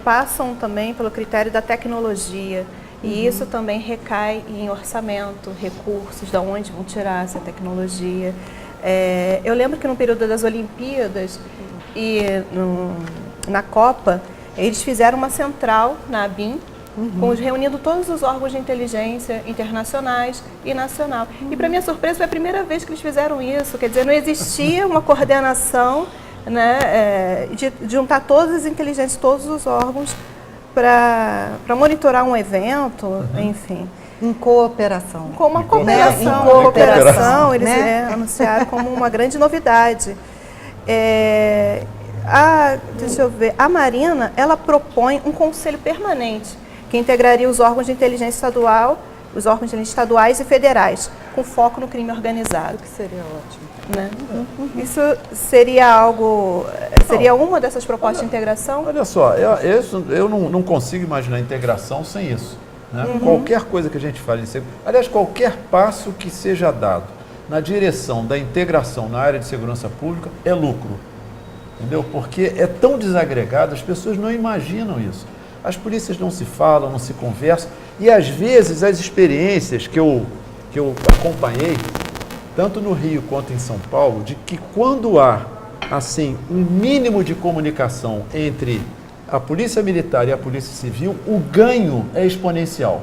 passam também pelo critério da tecnologia. E isso também recai em orçamento, recursos, de onde vão tirar essa tecnologia. Eu lembro que no período das Olimpíadas e na Copa, eles fizeram uma central na ABIN, reunindo todos os órgãos de inteligência internacionais e nacional. E para minha surpresa, foi a primeira vez que eles fizeram isso. Quer dizer, não existia uma coordenação, né, de juntar todas as inteligências, todos os órgãos, para monitorar um evento, enfim. Em cooperação. Com uma cooperação. Em cooperação, eles anunciaram como uma grande novidade. Deixa eu ver, a Marina, ela propõe um conselho permanente, que integraria os órgãos de inteligência estadual, os órgãos de inteligência estaduais e federais, com foco no crime organizado. Que seria ótimo. Né? Isso seria algo, seria uma dessas propostas de integração? Olha só, eu não consigo imaginar integração sem isso. Né? Qualquer coisa que a gente fale em segurança, aliás, qualquer passo que seja dado na direção da integração na área de segurança pública é lucro. Entendeu? Porque é tão desagregado, as pessoas não imaginam isso. As polícias não se falam, não se conversam, e às vezes as experiências que eu acompanhei, tanto no Rio quanto em São Paulo, de que quando há, assim, um mínimo de comunicação entre a Polícia Militar e a Polícia Civil, o ganho é exponencial.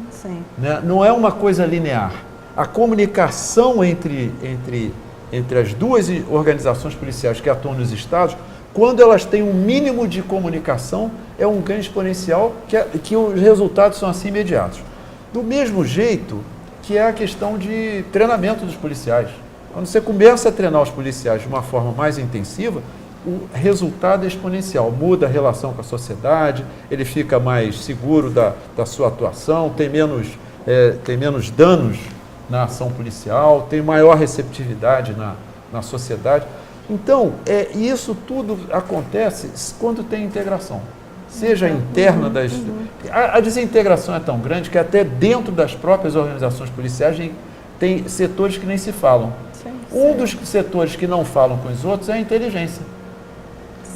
Sim. Né? Não é uma coisa linear. A comunicação entre as duas organizações policiais que atuam nos estados, quando elas têm um mínimo de comunicação, é um ganho exponencial que os resultados são assim imediatos. Do mesmo jeito que é a questão de treinamento dos policiais. Quando você começa a treinar os policiais de uma forma mais intensiva, o resultado é exponencial. Muda a relação com a sociedade, ele fica mais seguro da sua atuação, tem menos danos na ação policial, tem maior receptividade na sociedade. Então, isso tudo acontece quando tem integração. Seja interna das... A desintegração é tão grande que até dentro das próprias organizações policiais tem setores que nem se falam. Um dos setores que não falam com os outros é a inteligência.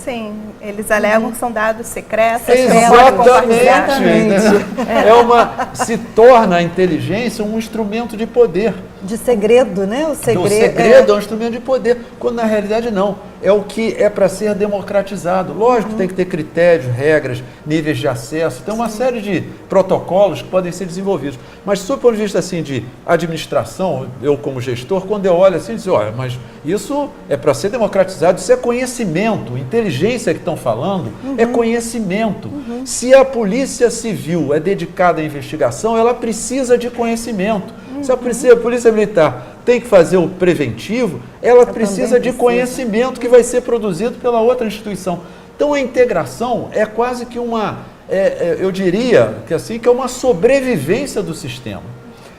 Sim, eles alegam que são dados secretos. Exatamente. Se torna a inteligência um instrumento de poder. De segredo, né? O segredo é um instrumento de poder, quando na realidade não. É o que é para ser democratizado. Lógico que tem que ter critérios, regras, níveis de acesso, tem uma série de protocolos que podem ser desenvolvidos. Mas, sob o ponto de vista assim, de administração, eu como gestor, quando eu olho assim, eu digo, olha, mas isso é para ser democratizado, isso é conhecimento, inteligência que estão falando é conhecimento. Se a Polícia Civil é dedicada à investigação, ela precisa de conhecimento. Se a Polícia Militar tem que fazer o preventivo, ela precisa de conhecimento que vai ser produzido pela outra instituição. Então a integração é quase que eu diria que assim, que é uma sobrevivência do sistema.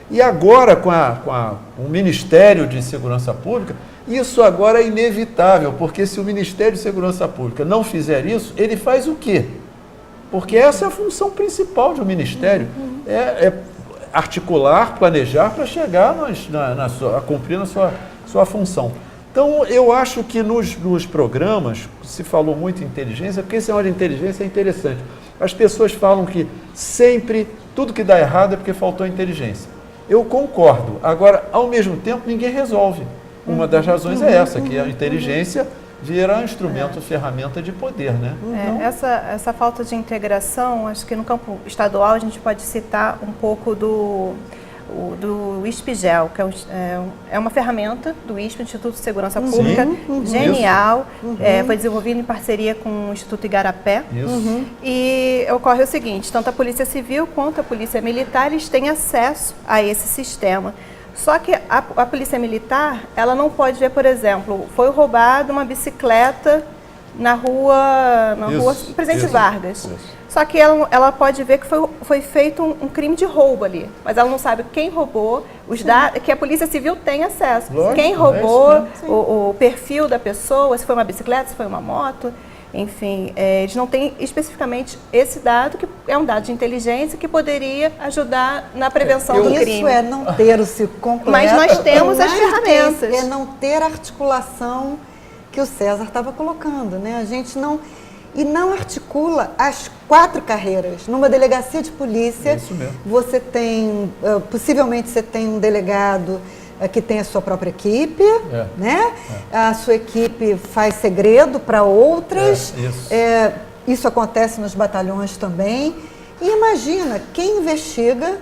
E agora com o Ministério de Segurança Pública, isso agora é inevitável, porque se o Ministério de Segurança Pública não fizer isso, ele faz o quê? Porque essa é a função principal de um ministério, articular, planejar para chegar a cumprir a sua função. Então, eu acho que nos programas, se falou muito em inteligência, porque esse negócio de inteligência é interessante. As pessoas falam que sempre tudo que dá errado é porque faltou inteligência. Eu concordo. Agora, ao mesmo tempo, ninguém resolve. Uma das razões é essa, que a inteligência vira um instrumento, ferramenta de poder, né? Então, essa falta de integração, acho que no campo estadual a gente pode citar um pouco do ISPGEL, que é uma ferramenta do ISP, Instituto de Segurança Pública, genial, foi desenvolvido em parceria com o Instituto Igarapé. E ocorre o seguinte, tanto a Polícia Civil quanto a Polícia Militar, eles têm acesso a esse sistema. Só que a Polícia Militar, ela não pode ver, por exemplo, foi roubada uma bicicleta na rua Presidente Vargas. Só que ela pode ver que foi feito um crime de roubo ali, mas ela não sabe quem roubou, os dados, que a Polícia Civil tem acesso. Lógico, quem roubou, o perfil da pessoa, se foi uma bicicleta, se foi uma moto. Enfim, eles não têm especificamente esse dado, que é um dado de inteligência que poderia ajudar na prevenção do crime. Isso é não ter o ciclo completo. Mas nós temos as ferramentas. É não ter a articulação que o César estava colocando, né? A gente não articula as 4 carreiras. Numa delegacia de polícia, isso mesmo. Você tem, possivelmente você tem um delegado que tem a sua própria equipe, né? A sua equipe faz segredo para outras. Isso acontece nos batalhões também. E imagina, quem investiga,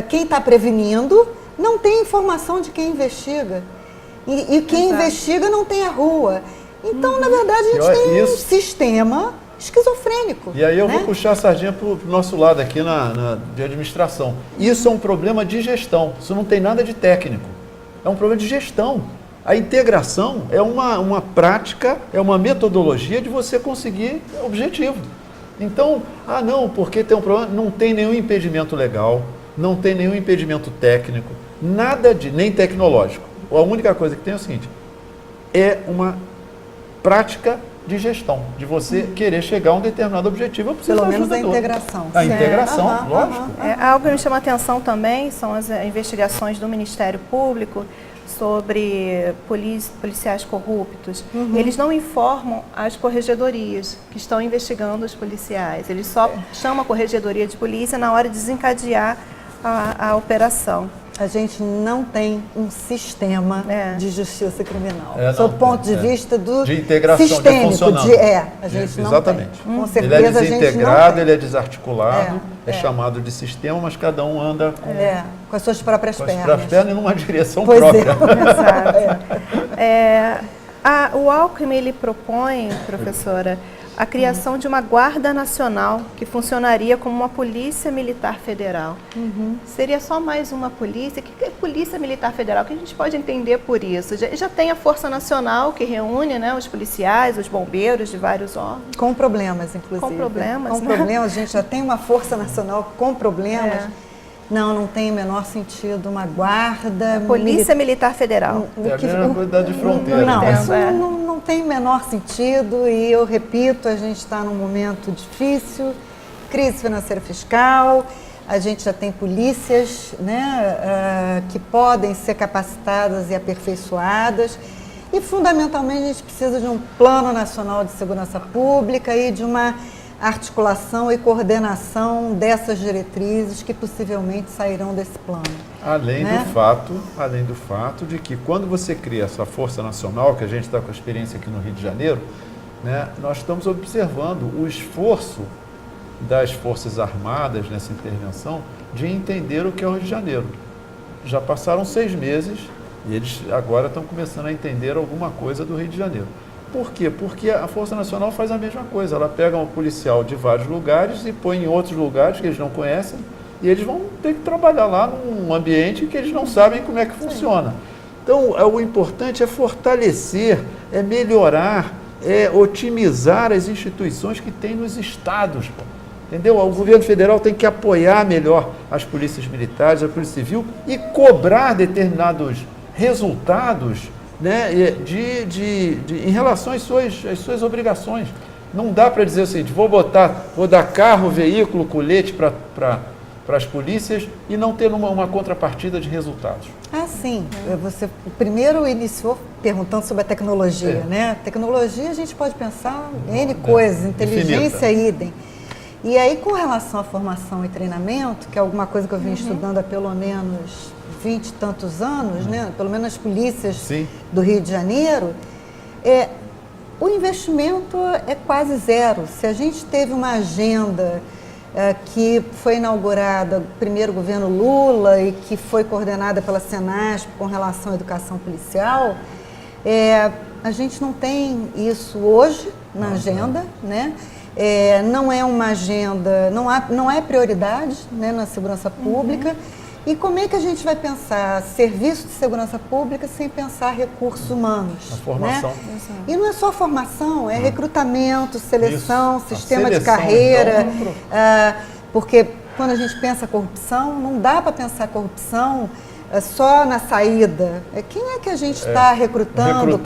quem está prevenindo, não tem informação de quem investiga. E quem investiga não tem a rua. Então, na verdade, a gente tem um sistema esquizofrênico. E aí eu vou puxar a sardinha para o nosso lado aqui de administração. Isso é um problema de gestão, isso não tem nada de técnico. É um problema de gestão. A integração é uma prática, é uma metodologia de você conseguir objetivo. Então, não, porque tem um problema, não tem nenhum impedimento legal, não tem nenhum impedimento técnico, nada nem tecnológico. A única coisa que tem é o seguinte, é uma prática de gestão, de você querer chegar a um determinado objetivo. Pelo menos a integração. A integração, lógico. Algo que me chama a atenção também são as investigações do Ministério Público sobre policiais corruptos. Eles não informam as corregedorias que estão investigando os policiais. Eles só chamam a corregedoria de polícia na hora de desencadear a operação. A gente não tem um sistema de justiça criminal. Sob o ponto de vista de integração, sistêmico, de funcionando. A gente não exatamente. tem. Com certeza, ele é desintegrado, ele é tem. desarticulado, é chamado de sistema, mas cada um anda com as suas próprias pernas. Com as próprias pernas e numa direção pois própria. Exato. O Alckmin, ele propõe, professora, a criação de uma guarda nacional que funcionaria como uma polícia militar federal. Seria só mais uma polícia? O que é polícia militar federal? O que a gente pode entender por isso? Já tem a Força Nacional que reúne, né, os policiais, os bombeiros de vários órgãos. Com problemas, inclusive. Com problemas, Com problemas, a gente já tem uma Força Nacional com problemas. Não tem o menor sentido uma guarda... Polícia Militar Federal. É a mesma coisa de fronteira. Não tem o menor sentido e eu repito, a gente está num momento difícil, crise financeira fiscal, a gente já tem polícias, né, que podem ser capacitadas e aperfeiçoadas. E, fundamentalmente, a gente precisa de um Plano Nacional de Segurança Pública e de uma articulação e coordenação dessas diretrizes que possivelmente sairão desse plano. Além do fato de que quando você cria essa Força Nacional, que a gente está com a experiência aqui no Rio de Janeiro, né, nós estamos observando o esforço das Forças Armadas nessa intervenção de entender o que é o Rio de Janeiro. Já passaram 6 meses e eles agora estão começando a entender alguma coisa do Rio de Janeiro. Por quê? Porque a Força Nacional faz a mesma coisa. Ela pega um policial de vários lugares e põe em outros lugares que eles não conhecem e eles vão ter que trabalhar lá num ambiente que eles não sabem como é que funciona. Então, o importante é fortalecer, é melhorar, é otimizar as instituições que tem nos estados. Pô. Entendeu? O governo federal tem que apoiar melhor as polícias militares, a polícia civil e cobrar determinados resultados, né, em relação às suas obrigações. Não dá para dizer o seguinte, vou dar carro, veículo, colete para as polícias e não ter uma contrapartida de resultados. Ah, sim. Você primeiro iniciou perguntando sobre a tecnologia, né? Tecnologia a gente pode pensar em N coisas, inteligência, idem. E aí, com relação à formação e treinamento, que é alguma coisa que eu vim estudando há pelo menos 20 e tantos anos, né? Pelo menos as polícias do Rio de Janeiro, o investimento é quase zero. Se a gente teve uma agenda que foi inaugurada primeiro governo Lula e que foi coordenada pela Senasp com relação à educação policial, a gente não tem isso hoje na agenda, né? Não é uma agenda, não é prioridade, né, na segurança pública. E como é que a gente vai pensar serviço de segurança pública sem pensar recursos humanos? A formação. Né? E não é só formação, é recrutamento, seleção, Isso. Sistema de carreira. Porque quando a gente pensa corrupção, não dá para pensar corrupção só na saída. Quem é que a gente está recrutando?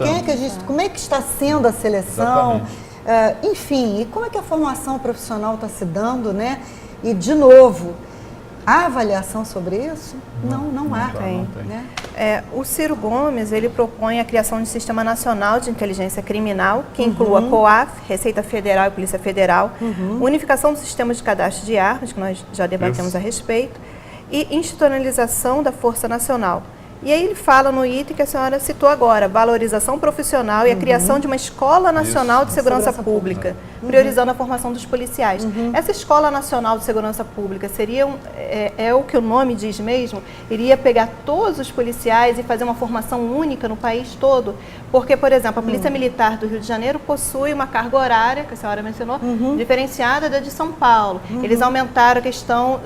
Como é que está sendo a seleção? Enfim, e como é que a formação profissional está se dando, né? E, de novo, há avaliação sobre isso? Não há. Né? O Ciro Gomes, ele propõe a criação de um Sistema Nacional de Inteligência Criminal, que inclua COAF, Receita Federal e Polícia Federal, unificação do sistema de cadastro de armas, que nós já debatemos a respeito, e institucionalização da Força Nacional. E aí ele fala no item que a senhora citou agora, valorização profissional e a criação de uma Escola Nacional de Segurança Pública, priorizando a formação dos policiais. Essa Escola Nacional de Segurança Pública seria, o que o nome diz mesmo, iria pegar todos os policiais e fazer uma formação única no país todo? Porque, por exemplo, a Polícia Militar do Rio de Janeiro possui uma carga horária, que a senhora mencionou, diferenciada da de São Paulo. Eles aumentaram a questão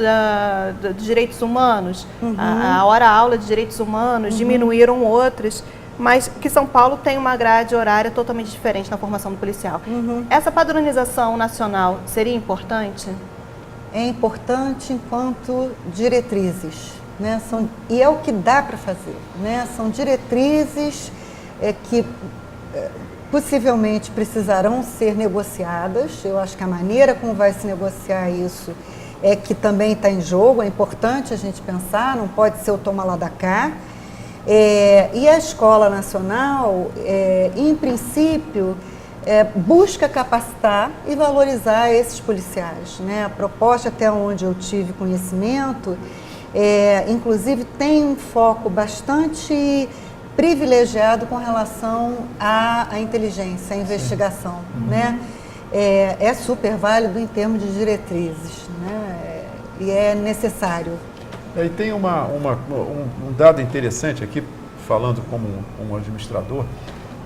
dos direitos humanos, a hora-aula de direitos humanos, diminuíram outras, mas que São Paulo tem uma grade horária totalmente diferente na formação do policial. Essa padronização nacional seria importante? É importante enquanto diretrizes, né? E é o que dá para fazer, né? São diretrizes que possivelmente precisarão ser negociadas. Eu acho que a maneira como vai se negociar isso é que também está em jogo, é importante a gente pensar, não pode ser o toma lá da cá. E a Escola Nacional, em princípio, busca capacitar e valorizar esses policiais, né? A proposta, até onde eu tive conhecimento, inclusive tem um foco bastante privilegiado com relação à inteligência, à investigação, né? É super válido em termos de diretrizes, né? E é necessário. E tem um dado interessante aqui, falando como um administrador,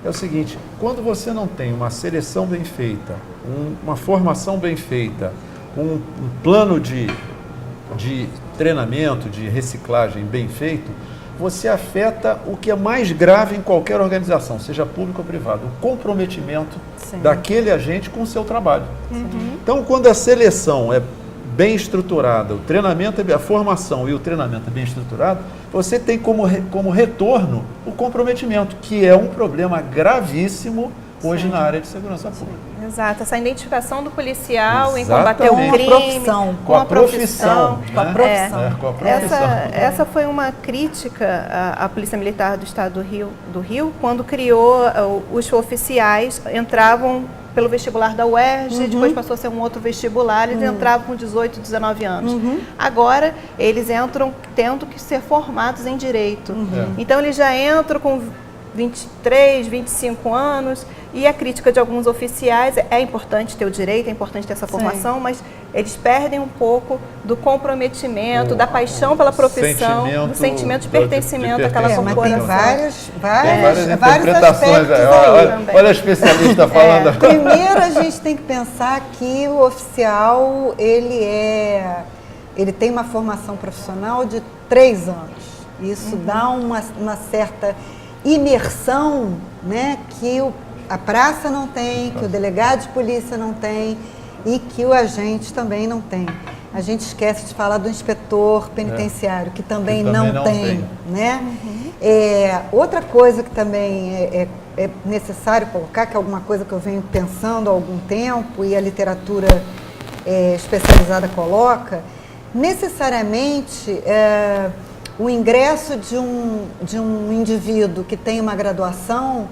é o seguinte: quando você não tem uma seleção bem feita, uma formação bem feita, um plano de treinamento, de reciclagem bem feito, você afeta o que é mais grave em qualquer organização, seja pública ou privada, o comprometimento daquele agente com o seu trabalho. Então, quando a seleção é bem estruturada, o treinamento, a formação e o treinamento é bem estruturado, você tem como retorno o comprometimento, que é um problema gravíssimo hoje na área de segurança pública. Exato, essa identificação do policial em Exatamente. combater o crime, profissão. Com a profissão. Com a profissão. Com a profissão. Essa foi uma crítica à Polícia Militar do Estado do Rio, quando criou os oficiais, entravam pelo vestibular da UERJ, depois passou a ser um outro vestibular, eles entravam com 18, 19 anos. Agora, eles entram tendo que ser formados em Direito. Então, eles já entram com 23, 25 anos, e a crítica de alguns oficiais é importante ter o direito, é importante ter essa formação, mas eles perdem um pouco do comprometimento, da paixão pela profissão, do sentimento de pertencimento àquela Mas corporação. tem Várias vários interpretações. aspectos aí. Olha a especialista falando. Primeiro, a gente tem que pensar que o oficial, ele tem uma formação profissional de 3 anos. Isso dá uma certa imersão, né, que a praça não tem, que o delegado de polícia não tem e que o agente também não tem. A gente esquece de falar do inspetor penitenciário, que também não tem. Né? Outra coisa que também é necessário colocar, que é alguma coisa que eu venho pensando há algum tempo e a literatura especializada coloca, necessariamente o ingresso de um indivíduo que tem uma graduação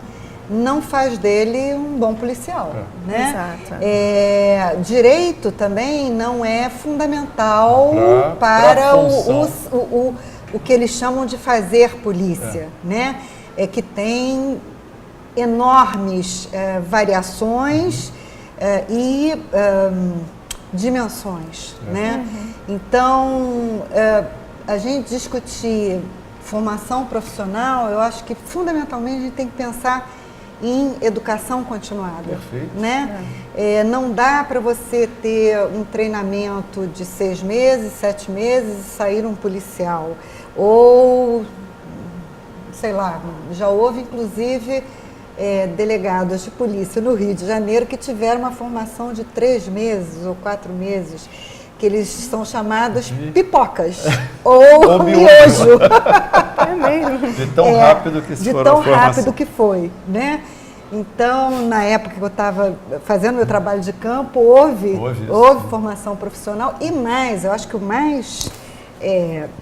não faz dele um bom policial. Né? Exato. Direito também não é fundamental para o que eles chamam de fazer polícia. Né? Que tem enormes variações e dimensões. Né? Então, a gente discutir formação profissional, eu acho que fundamentalmente a gente tem que pensar em educação continuada. Perfeito. Né? Não dá para você ter um treinamento de 6 meses, 7 meses e sair um policial. Ou, sei lá, já houve inclusive delegados de polícia no Rio de Janeiro que tiveram uma formação de 3 meses ou 4 meses, que eles são chamados pipocas ou miojo. É mesmo. De tão rápido que se foram a formação. De tão rápido que foi, né? Então, na época que eu estava fazendo meu trabalho de campo, houve formação profissional e mais, eu acho que o mais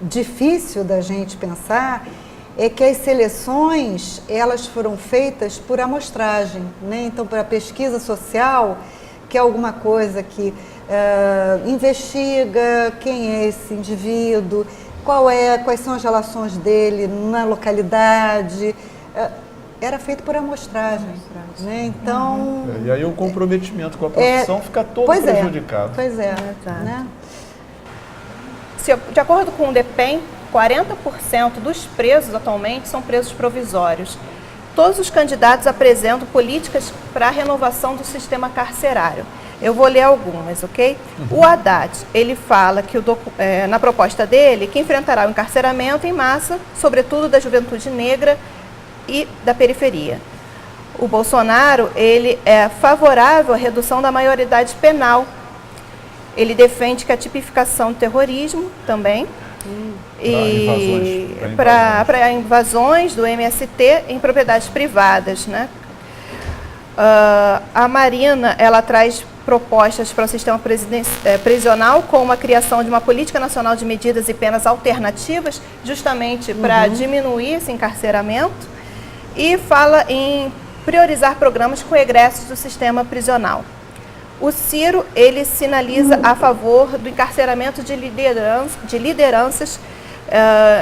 difícil da gente pensar é que as seleções, elas foram feitas por amostragem, né? Então, para a pesquisa social, que é alguma coisa que investiga quem é esse indivíduo, quais são as relações dele na localidade, era feito por amostragem. Né? Então, e aí o comprometimento com a profissão fica todo prejudicado. Pois é. Né? De acordo com o DEPEN, 40% dos presos atualmente são presos provisórios. Todos os candidatos apresentam políticas para a renovação do sistema carcerário. Eu vou ler algumas, ok? O Haddad, ele fala que na proposta dele, que enfrentará o encarceramento em massa, sobretudo da juventude negra e da periferia. O Bolsonaro, ele é favorável à redução da maioridade penal. Ele defende que a tipificação do terrorismo também, para invasões do MST em propriedades privadas, né? A Marina, ela traz propostas para o sistema prisional, como a criação de uma política nacional de medidas e penas alternativas, justamente para diminuir esse encarceramento, e fala em priorizar programas com egressos do sistema prisional. O Ciro, ele sinaliza a favor do encarceramento de lideranças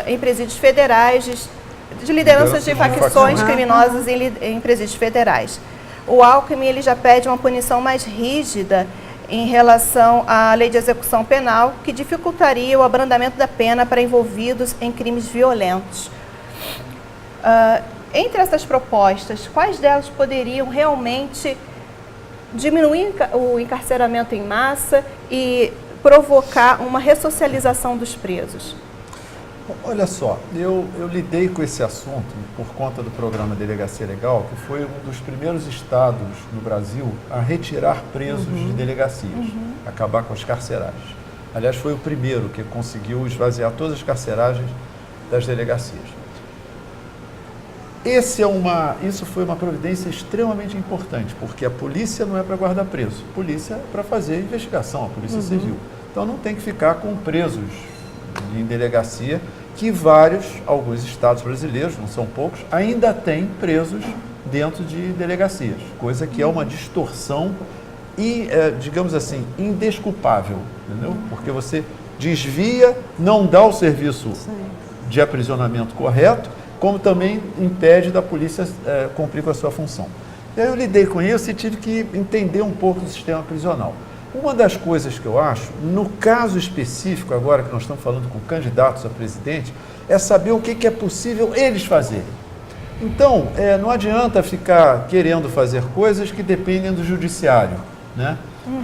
em presídios federais, de lideranças de facções criminosas em presídios federais. O Alckmin, ele já pede uma punição mais rígida em relação à lei de execução penal, que dificultaria o abrandamento da pena para envolvidos em crimes violentos. Entre essas propostas, quais delas poderiam realmente diminuir o encarceramento em massa e provocar uma ressocialização dos presos? Olha só, eu lidei com esse assunto por conta do programa Delegacia Legal, que foi um dos primeiros estados no Brasil a retirar presos de delegacias, acabar com as carceragens. Aliás, foi o primeiro que conseguiu esvaziar todas as carceragens das delegacias. isso foi uma providência extremamente importante, porque a polícia não é para guardar preso, a polícia é para fazer investigação, a polícia civil. Então não tem que ficar com presos em delegacia, que alguns estados brasileiros, não são poucos, ainda têm presos dentro de delegacias, coisa que é uma distorção e, digamos assim, indesculpável, entendeu? Porque você desvia, não dá o serviço de aprisionamento correto, como também impede da polícia cumprir com a sua função. E aí eu lidei com isso e tive que entender um pouco do sistema prisional. Uma das coisas que eu acho, no caso específico, agora que nós estamos falando com candidatos a presidente, é saber o que é possível eles fazerem. Então, não adianta ficar querendo fazer coisas que dependem do judiciário, né?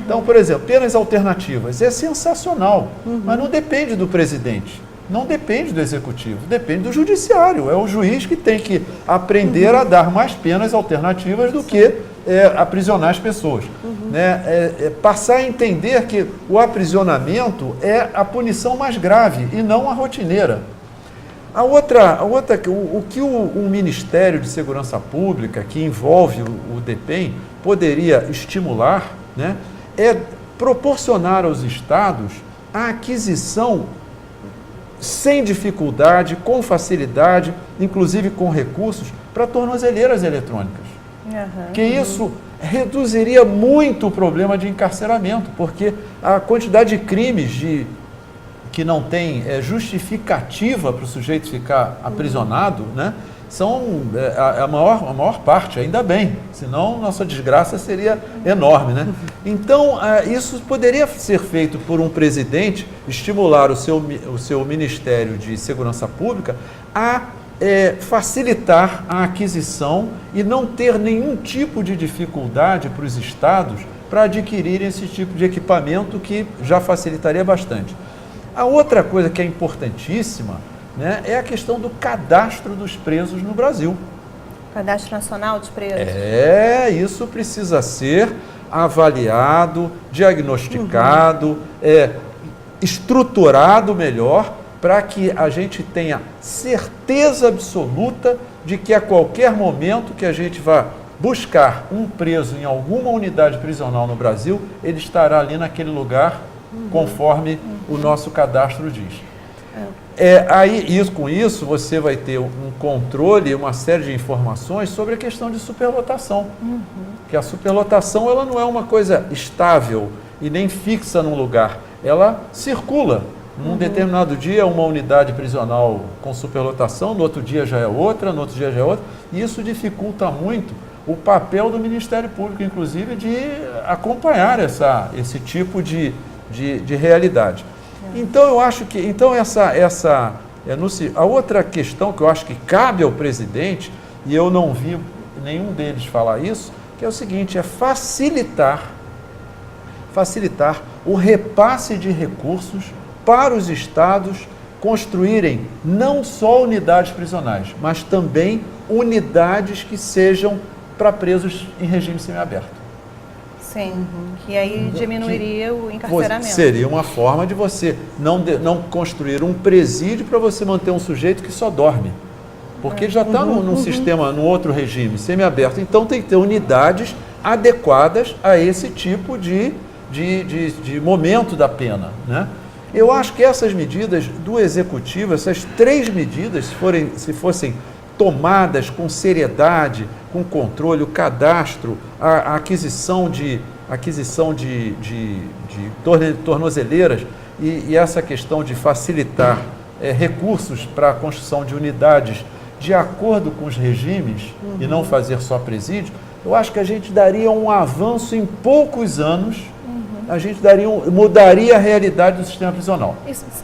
Então, por exemplo, penas alternativas é sensacional, mas não depende do presidente, não depende do executivo, depende do judiciário. É o juiz que tem que aprender a dar mais penas alternativas do que aprisionar as pessoas. Passar a entender que o aprisionamento é a punição mais grave e não a rotineira. O que o Ministério de Segurança Pública, que envolve o DEPEN, poderia estimular, né, é proporcionar aos estados a aquisição sem dificuldade, com facilidade, inclusive com recursos, para tornozeleiras eletrônicas. Que isso reduziria muito o problema de encarceramento, porque a quantidade de crimes que não tem justificativa para o sujeito ficar aprisionado, né, são a maior parte, ainda bem, senão nossa desgraça seria enorme, né? Então, isso poderia ser feito por um presidente, estimular o seu Ministério de Segurança Pública a facilitar a aquisição e não ter nenhum tipo de dificuldade para os estados para adquirirem esse tipo de equipamento, que já facilitaria bastante. A outra coisa que é importantíssima, né, é a questão do cadastro dos presos no Brasil. Cadastro Nacional dos Presos? Isso precisa ser avaliado, diagnosticado, estruturado melhor, para que a gente tenha certeza absoluta de que a qualquer momento que a gente vá buscar um preso em alguma unidade prisional no Brasil, ele estará ali naquele lugar, conforme o nosso cadastro diz. Com isso, você vai ter um controle, uma série de informações sobre a questão de superlotação. Que a superlotação, ela não é uma coisa estável e nem fixa num lugar, ela circula. Num determinado dia, uma unidade prisional com superlotação, no outro dia já é outra, no outro dia já é outra, e isso dificulta muito o papel do Ministério Público, inclusive, de acompanhar esse tipo de realidade. Então, eu acho que a outra questão que eu acho que cabe ao presidente, e eu não vi nenhum deles falar isso, que é o seguinte, é facilitar o repasse de recursos para os estados construírem não só unidades prisionais, mas também unidades que sejam para presos em regime semiaberto. Sim, que aí diminuiria o encarceramento. Seria uma forma de você não construir um presídio para você manter um sujeito que só dorme. Porque ele já está num sistema, num outro regime, semiaberto. Então tem que ter unidades adequadas a esse tipo de momento da pena, né? Eu acho que essas medidas do Executivo, essas 3 medidas, se fossem tomadas com seriedade, com controle, o cadastro, a aquisição de tornozeleiras e essa questão de facilitar recursos para a construção de unidades de acordo com os regimes e não fazer só presídio, eu acho que a gente daria um avanço em poucos anos. A gente mudaria a realidade do sistema prisional.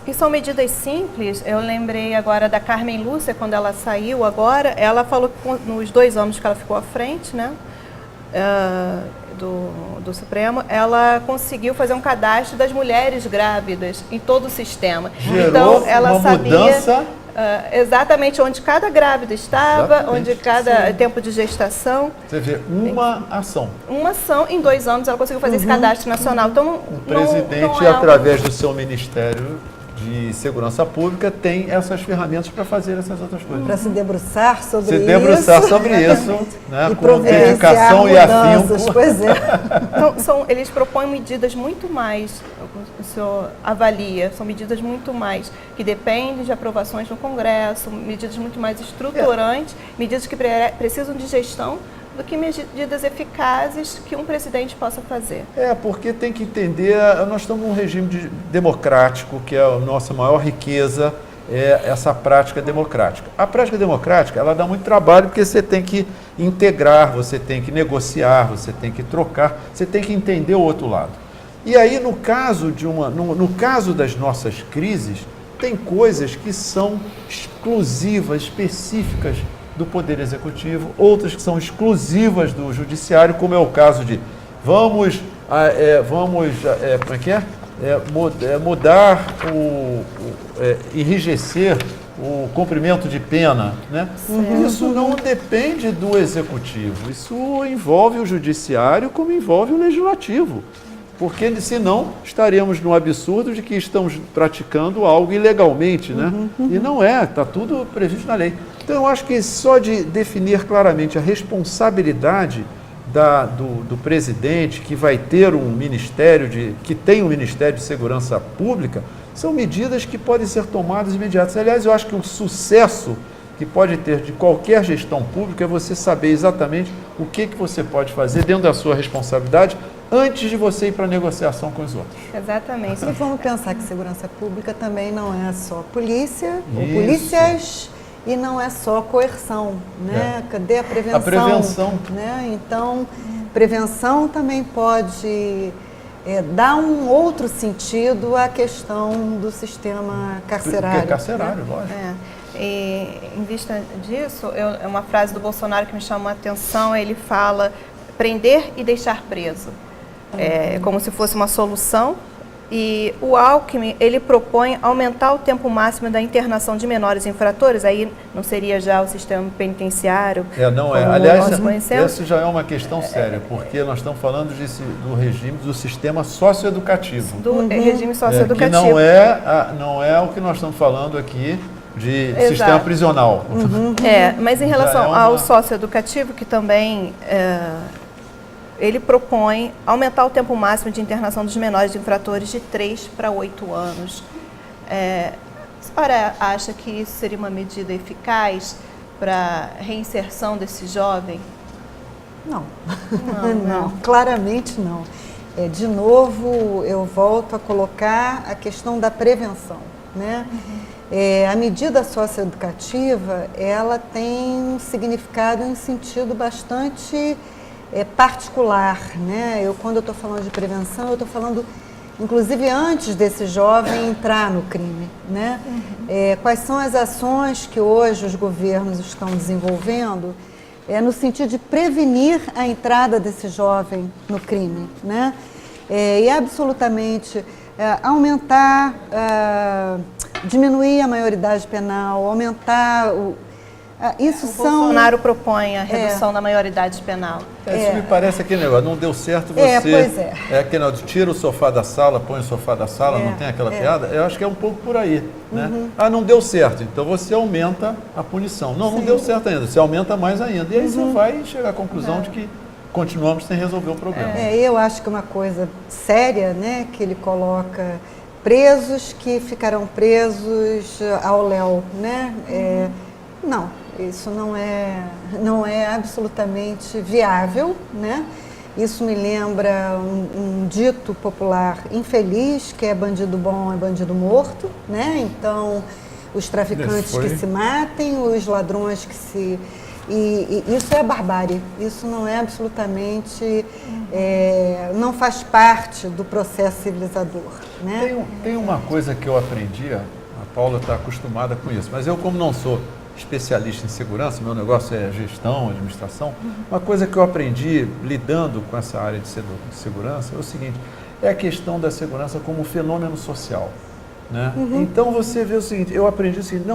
E são medidas simples. Eu lembrei agora da Carmen Lúcia, quando ela saiu agora, ela falou que nos 2 anos que ela ficou à frente, né, do Supremo, ela conseguiu fazer um cadastro das mulheres grávidas em todo o sistema. Gerou então, ela uma sabia mudança exatamente onde cada grávida estava, onde cada tempo de gestação. Você vê, uma ação. Uma ação, em 2 anos ela conseguiu fazer esse cadastro nacional. Então, o presidente, através do seu Ministério de segurança pública tem essas ferramentas para fazer essas outras coisas. Para se debruçar sobre isso. Se debruçar sobre isso, né, E com dedicação e afinco. Pois é. Então, eles propõem medidas muito mais, o senhor avalia, são medidas muito mais que dependem de aprovações no Congresso, medidas muito mais estruturantes, medidas que precisam de gestão, do que medidas eficazes que um presidente possa fazer. Porque tem que entender, nós estamos num regime democrático, que é a nossa maior riqueza, é essa prática democrática. A prática democrática, ela dá muito trabalho, porque você tem que integrar, você tem que negociar, você tem que trocar, você tem que entender o outro lado. E aí, no caso das nossas crises, tem coisas que são exclusivas, específicas do Poder Executivo, outras que são exclusivas do Judiciário, como é o caso de mudar, enrijecer o cumprimento de pena, né? Isso não depende do Executivo, isso envolve o Judiciário como envolve o Legislativo, porque senão estaríamos no absurdo de que estamos praticando algo ilegalmente, né? E não está tudo previsto na lei. Então, eu acho que só de definir claramente a responsabilidade do presidente, que vai ter que tem um Ministério de Segurança Pública, são medidas que podem ser tomadas imediatas. Aliás, eu acho que o sucesso que pode ter de qualquer gestão pública é você saber exatamente o que você pode fazer dentro da sua responsabilidade antes de você ir para a negociação com os outros. Exatamente. E vamos pensar que segurança pública também não é só polícia, ou polícias, e não é só coerção, né? Cadê a prevenção? A prevenção. Né? Então, prevenção também pode dar um outro sentido à questão do sistema carcerário. Que é carcerário, né? lógico. E, em vista disso, é uma frase do Bolsonaro que me chamou a atenção, ele fala prender e deixar preso. Como se fosse uma solução. E o Alckmin, ele propõe aumentar o tempo máximo da internação de menores infratores, aí não seria já o sistema penitenciário? Não é. Aliás, essa já é uma questão séria, porque nós estamos falando do regime, do sistema socioeducativo. Do regime socioeducativo. Que não é o que nós estamos falando aqui de sistema prisional. Mas em relação ao socioeducativo, que também... ele propõe aumentar o tempo máximo de internação dos menores infratores de 3 para 8 anos. A senhora acha que isso seria uma medida eficaz para a reinserção desse jovem? Não, claramente não. De novo, eu volto a colocar a questão da prevenção, né? A medida socioeducativa, ela tem um significado em sentido bastante... particular, né? Quando eu estou falando de prevenção, eu estou falando, inclusive, antes desse jovem entrar no crime, né? Quais são as ações que hoje os governos estão desenvolvendo no sentido de prevenir a entrada desse jovem no crime, né? E absolutamente aumentar, diminuir a maioridade penal, aumentar o Bolsonaro propõe a redução da maioridade penal. Isso me parece aquele negócio, não deu certo você... Pois é. Aquele negócio, tira o sofá da sala, põe o sofá da sala, não tem aquela piada? Eu acho que é um pouco por aí, né? Não deu certo, então você aumenta a punição. Não deu certo ainda, você aumenta mais ainda. E aí você vai chegar à conclusão de que continuamos sem resolver o problema. Eu acho que é uma coisa séria, né, que ele coloca presos que ficarão presos ao léu, né? Não. Isso não é absolutamente viável, né? Isso me lembra um dito popular infeliz, que é bandido bom é bandido morto, né? Então, os traficantes que se matem, os ladrões que se... E isso é barbárie, isso não é absolutamente... não faz parte do processo civilizador, né? Tem uma coisa que eu aprendi, a Paula está acostumada com isso, mas eu, como não sou especialista em segurança, meu negócio é gestão, administração. Uma coisa que eu aprendi lidando com essa área de segurança é o seguinte, é a questão da segurança como um fenômeno social, né? Então você vê o seguinte, eu aprendi o seguinte,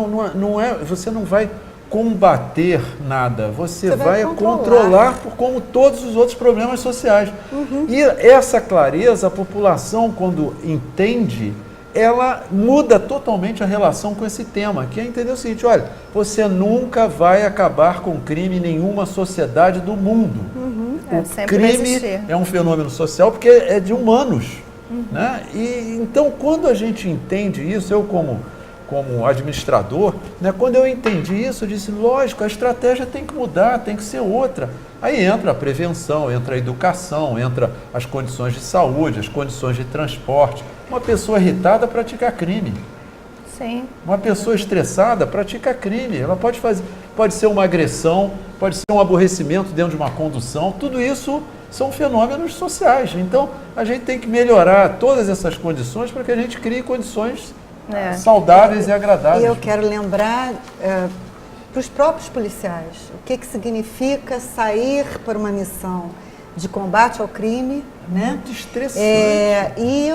você não vai combater nada, você vai controlar como todos os outros problemas sociais. E essa clareza, a população, quando entende, ela muda totalmente a relação com esse tema, que é entender o seguinte, olha, você nunca vai acabar com crime em nenhuma sociedade do mundo. O crime é um fenômeno social porque é de humanos. Né? E, então, quando a gente entende isso, eu como administrador, né, quando eu entendi isso, eu disse, lógico, a estratégia tem que mudar, tem que ser outra. Aí entra a prevenção, entra a educação, entra as condições de saúde, as condições de transporte. Uma pessoa irritada pratica crime. Sim. Uma pessoa estressada pratica crime. Ela pode ser uma agressão, pode ser um aborrecimento dentro de uma condução. Tudo isso são fenômenos sociais. Então, a gente tem que melhorar todas essas condições para que a gente crie condições saudáveis e agradáveis. E eu quero lembrar para os próprios policiais o que significa sair por uma missão de combate ao crime, né? Muito estressante. E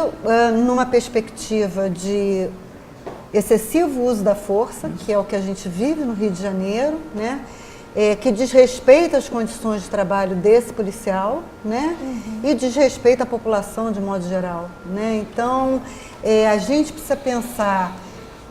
numa perspectiva de excessivo uso da força, que é o que a gente vive no Rio de Janeiro, né? Que desrespeita as condições de trabalho desse policial, né? E desrespeita a população de modo geral, né? Então, a gente precisa pensar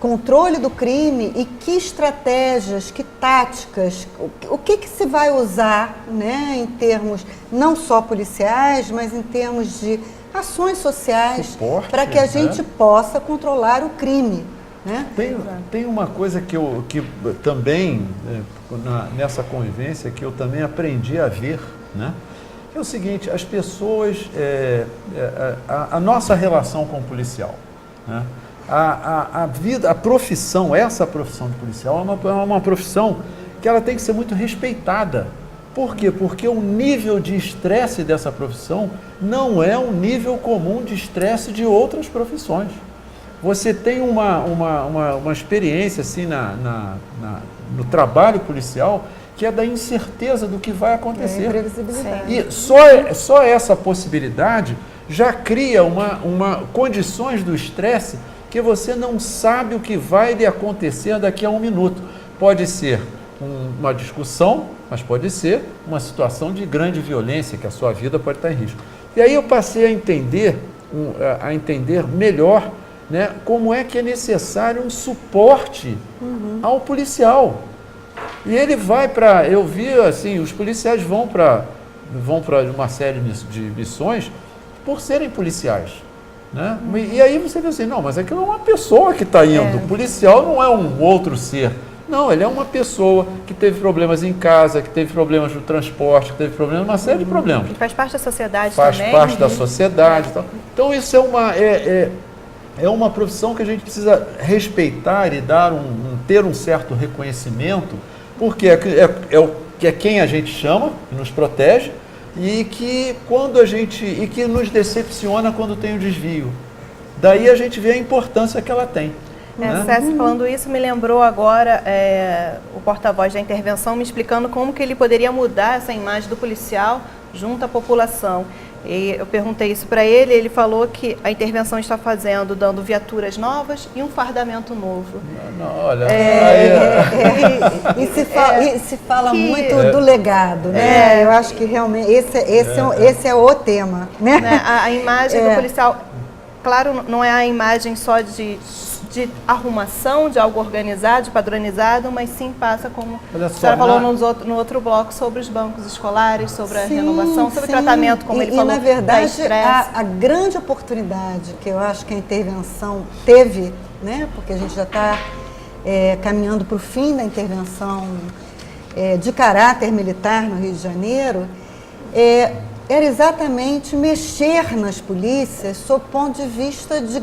controle do crime e que estratégias, que táticas, o que se vai usar, né, em termos não só policiais, mas em termos de ações sociais, para que a gente possa controlar o crime. Né? Tem uma coisa que também, nessa convivência, que eu também aprendi a ver, né? Que é o seguinte, as pessoas, a nossa relação com o policial, né? A profissão, essa profissão de policial é uma profissão que ela tem que ser muito respeitada. Por quê? Porque o nível de estresse dessa profissão não é um nível comum de estresse de outras profissões. Você tem uma experiência assim no trabalho policial que é da incerteza do que vai acontecer. E só essa possibilidade já cria condições do estresse que você não sabe o que vai lhe acontecer daqui a um minuto. Pode ser uma discussão, mas pode ser uma situação de grande violência, que a sua vida pode estar em risco. E aí eu passei a entender melhor, né, como é que é necessário um suporte ao policial. E ele vai eu vi assim, os policiais vão para uma série de missões por serem policiais. Né? E aí você vê assim, não, mas aquilo é uma pessoa que está indo, o policial não é um outro ser. Não, ele é uma pessoa que teve problemas em casa, que teve problemas no transporte, que teve problemas, uma série de problemas. E faz parte da sociedade também. Faz parte da sociedade. Então isso é uma profissão que a gente precisa respeitar e ter um certo reconhecimento, porque é quem a gente chama, que nos protege, e que nos decepciona quando tem o desvio. Daí a gente vê a importância que ela tem. César, falando isso, me lembrou agora o porta-voz da intervenção me explicando como que ele poderia mudar essa imagem do policial junto à população. E eu perguntei isso para ele, ele falou que a intervenção está dando viaturas novas e um fardamento novo. Olha, se fala muito do legado, né? Eu acho que realmente esse é o tema, né? A imagem do policial, claro, não é a imagem só de arrumação, de algo organizado, de padronizado, mas sim passa como a senhora falou no outro bloco sobre os bancos escolares, sobre a renovação, sobre o tratamento, como ele falou, na verdade, a grande oportunidade que eu acho que a intervenção teve, né, porque a gente já está caminhando para o fim da intervenção de caráter militar no Rio de Janeiro, era exatamente mexer nas polícias sob o ponto de vista de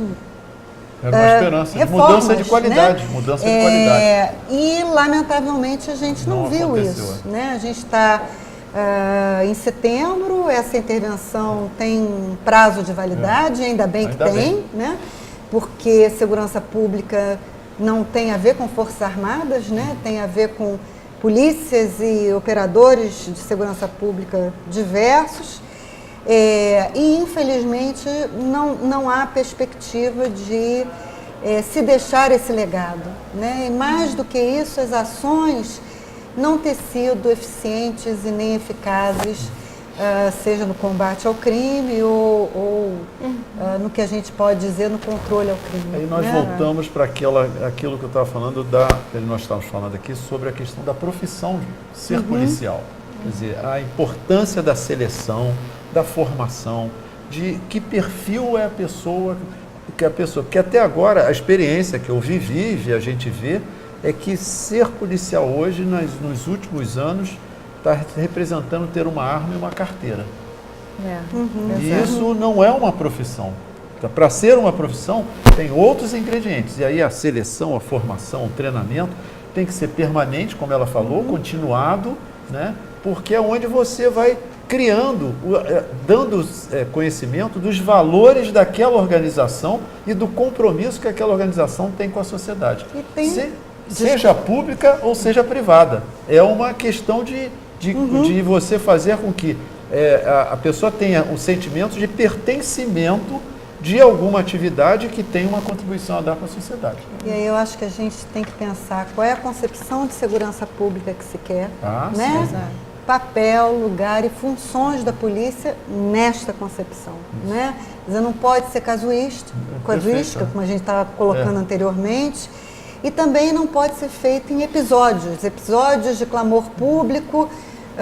era uma esperança, reformas, mudança de qualidade, né? Mudança de qualidade. E, lamentavelmente, a gente não viu aconteceu. Isso. Né? A gente está em setembro, essa intervenção tem prazo de validade, ainda bem que tem, né? Porque segurança pública não tem a ver com Forças Armadas, né? Tem a ver com polícias e operadores de segurança pública diversos. E, infelizmente, não há perspectiva de se deixar esse legado. Né? E, mais do que isso, as ações não têm sido eficientes e nem eficazes seja no combate ao crime ou no que a gente pode dizer no controle ao crime. Aí nós voltamos para aquilo que eu estava falando, nós estávamos falando aqui sobre a questão da profissão de ser policial. Quer dizer, a importância da seleção, da formação, de que perfil é a pessoa, porque até agora a experiência que eu vivi e a gente vê é que ser policial hoje, nos últimos anos, está representando ter uma arma e uma carteira. E isso não é uma profissão. Então, para ser uma profissão, tem outros ingredientes. E aí a seleção, a formação, o treinamento tem que ser permanente, como ela falou, continuado, né? Porque é onde você vai criando, dando conhecimento dos valores daquela organização e do compromisso que aquela organização tem com a sociedade. Seja pública ou seja privada. É uma questão de você fazer com que a pessoa tenha um sentimento de pertencimento de alguma atividade que tem uma contribuição a dar para a sociedade. E aí eu acho que a gente tem que pensar qual é a concepção de segurança pública que se quer, né? Sim. Papel, lugar e funções da polícia nesta concepção, né? Dizer, não pode ser casuística, como a gente estava colocando anteriormente, e também não pode ser feito em episódios de clamor público,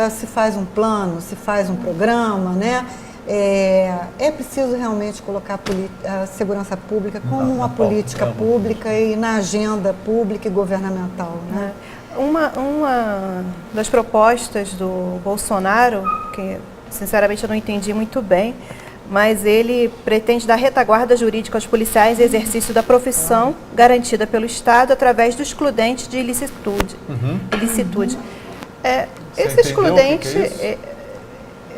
se faz um plano, se faz um programa, né? É preciso realmente colocar a segurança pública como uma política pública e na agenda pública e governamental, né? Uma das propostas do Bolsonaro, que sinceramente eu não entendi muito bem, mas ele pretende dar retaguarda jurídica aos policiais em exercício da profissão garantida pelo Estado através do excludente de ilicitude. Esse excludente,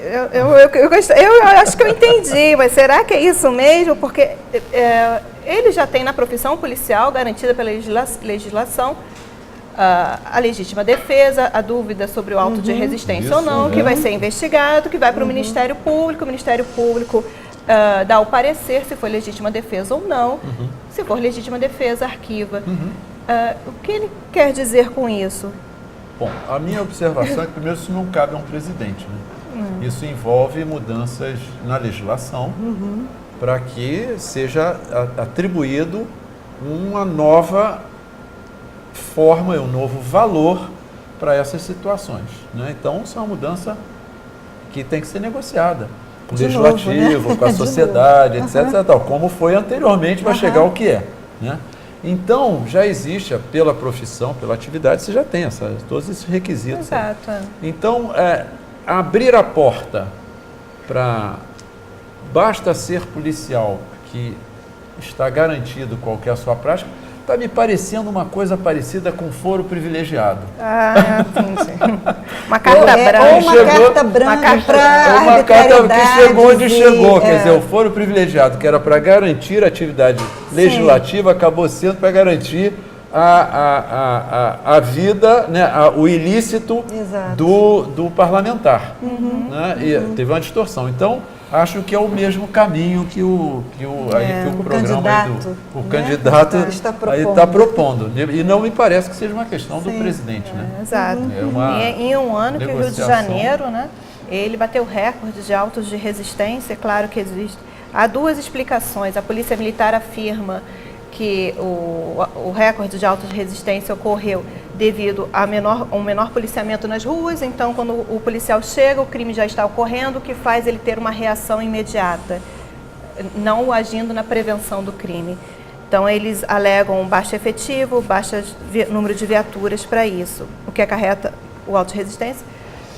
eu acho que eu entendi, mas será que é isso mesmo? Porque ele já tem na profissão policial garantida pela legislação a legítima defesa, a dúvida sobre o auto de resistência ou não, que vai ser investigado, que vai para o Ministério Público dá o parecer se foi legítima defesa ou não. Se for legítima defesa, arquiva. O que ele quer dizer com isso? Bom, a minha observação é que, primeiro, isso não cabe a um presidente, né? Isso envolve mudanças na legislação para que seja atribuído uma nova forma, um novo valor para essas situações, né? Então, isso é uma mudança que tem que ser negociada com o legislativo, né? Com a sociedade, etc. Tal, como foi anteriormente para chegar ao que é, né? Então, já existe, pela profissão, pela atividade, você já tem todos esses requisitos. Exato. Então, abrir a porta para basta ser policial, que está garantido qualquer a sua prática, está me parecendo uma coisa parecida com foro privilegiado. Entendi. Uma carta branca. Ou uma carta branca para uma carta que chegou onde chegou. Quer dizer, o foro privilegiado, que era para garantir a atividade legislativa, acabou sendo para garantir a vida, né, o ilícito do parlamentar. Né? E teve uma distorção. Então, acho que é o mesmo caminho que o programa o candidato está propondo. E não me parece que seja uma questão do presidente. Né? Exato. Em um ano que o Rio de Janeiro, né, ele bateu recorde de autos de resistência. É claro que existe. Há duas explicações. A Polícia Militar afirma que o recorde de autos de resistência ocorreu devido a um menor policiamento nas ruas. Então, quando o policial chega, o crime já está ocorrendo, o que faz ele ter uma reação imediata, não agindo na prevenção do crime. Então, eles alegam um baixo efetivo, baixo número de viaturas para isso, o que acarreta o auto de resistência.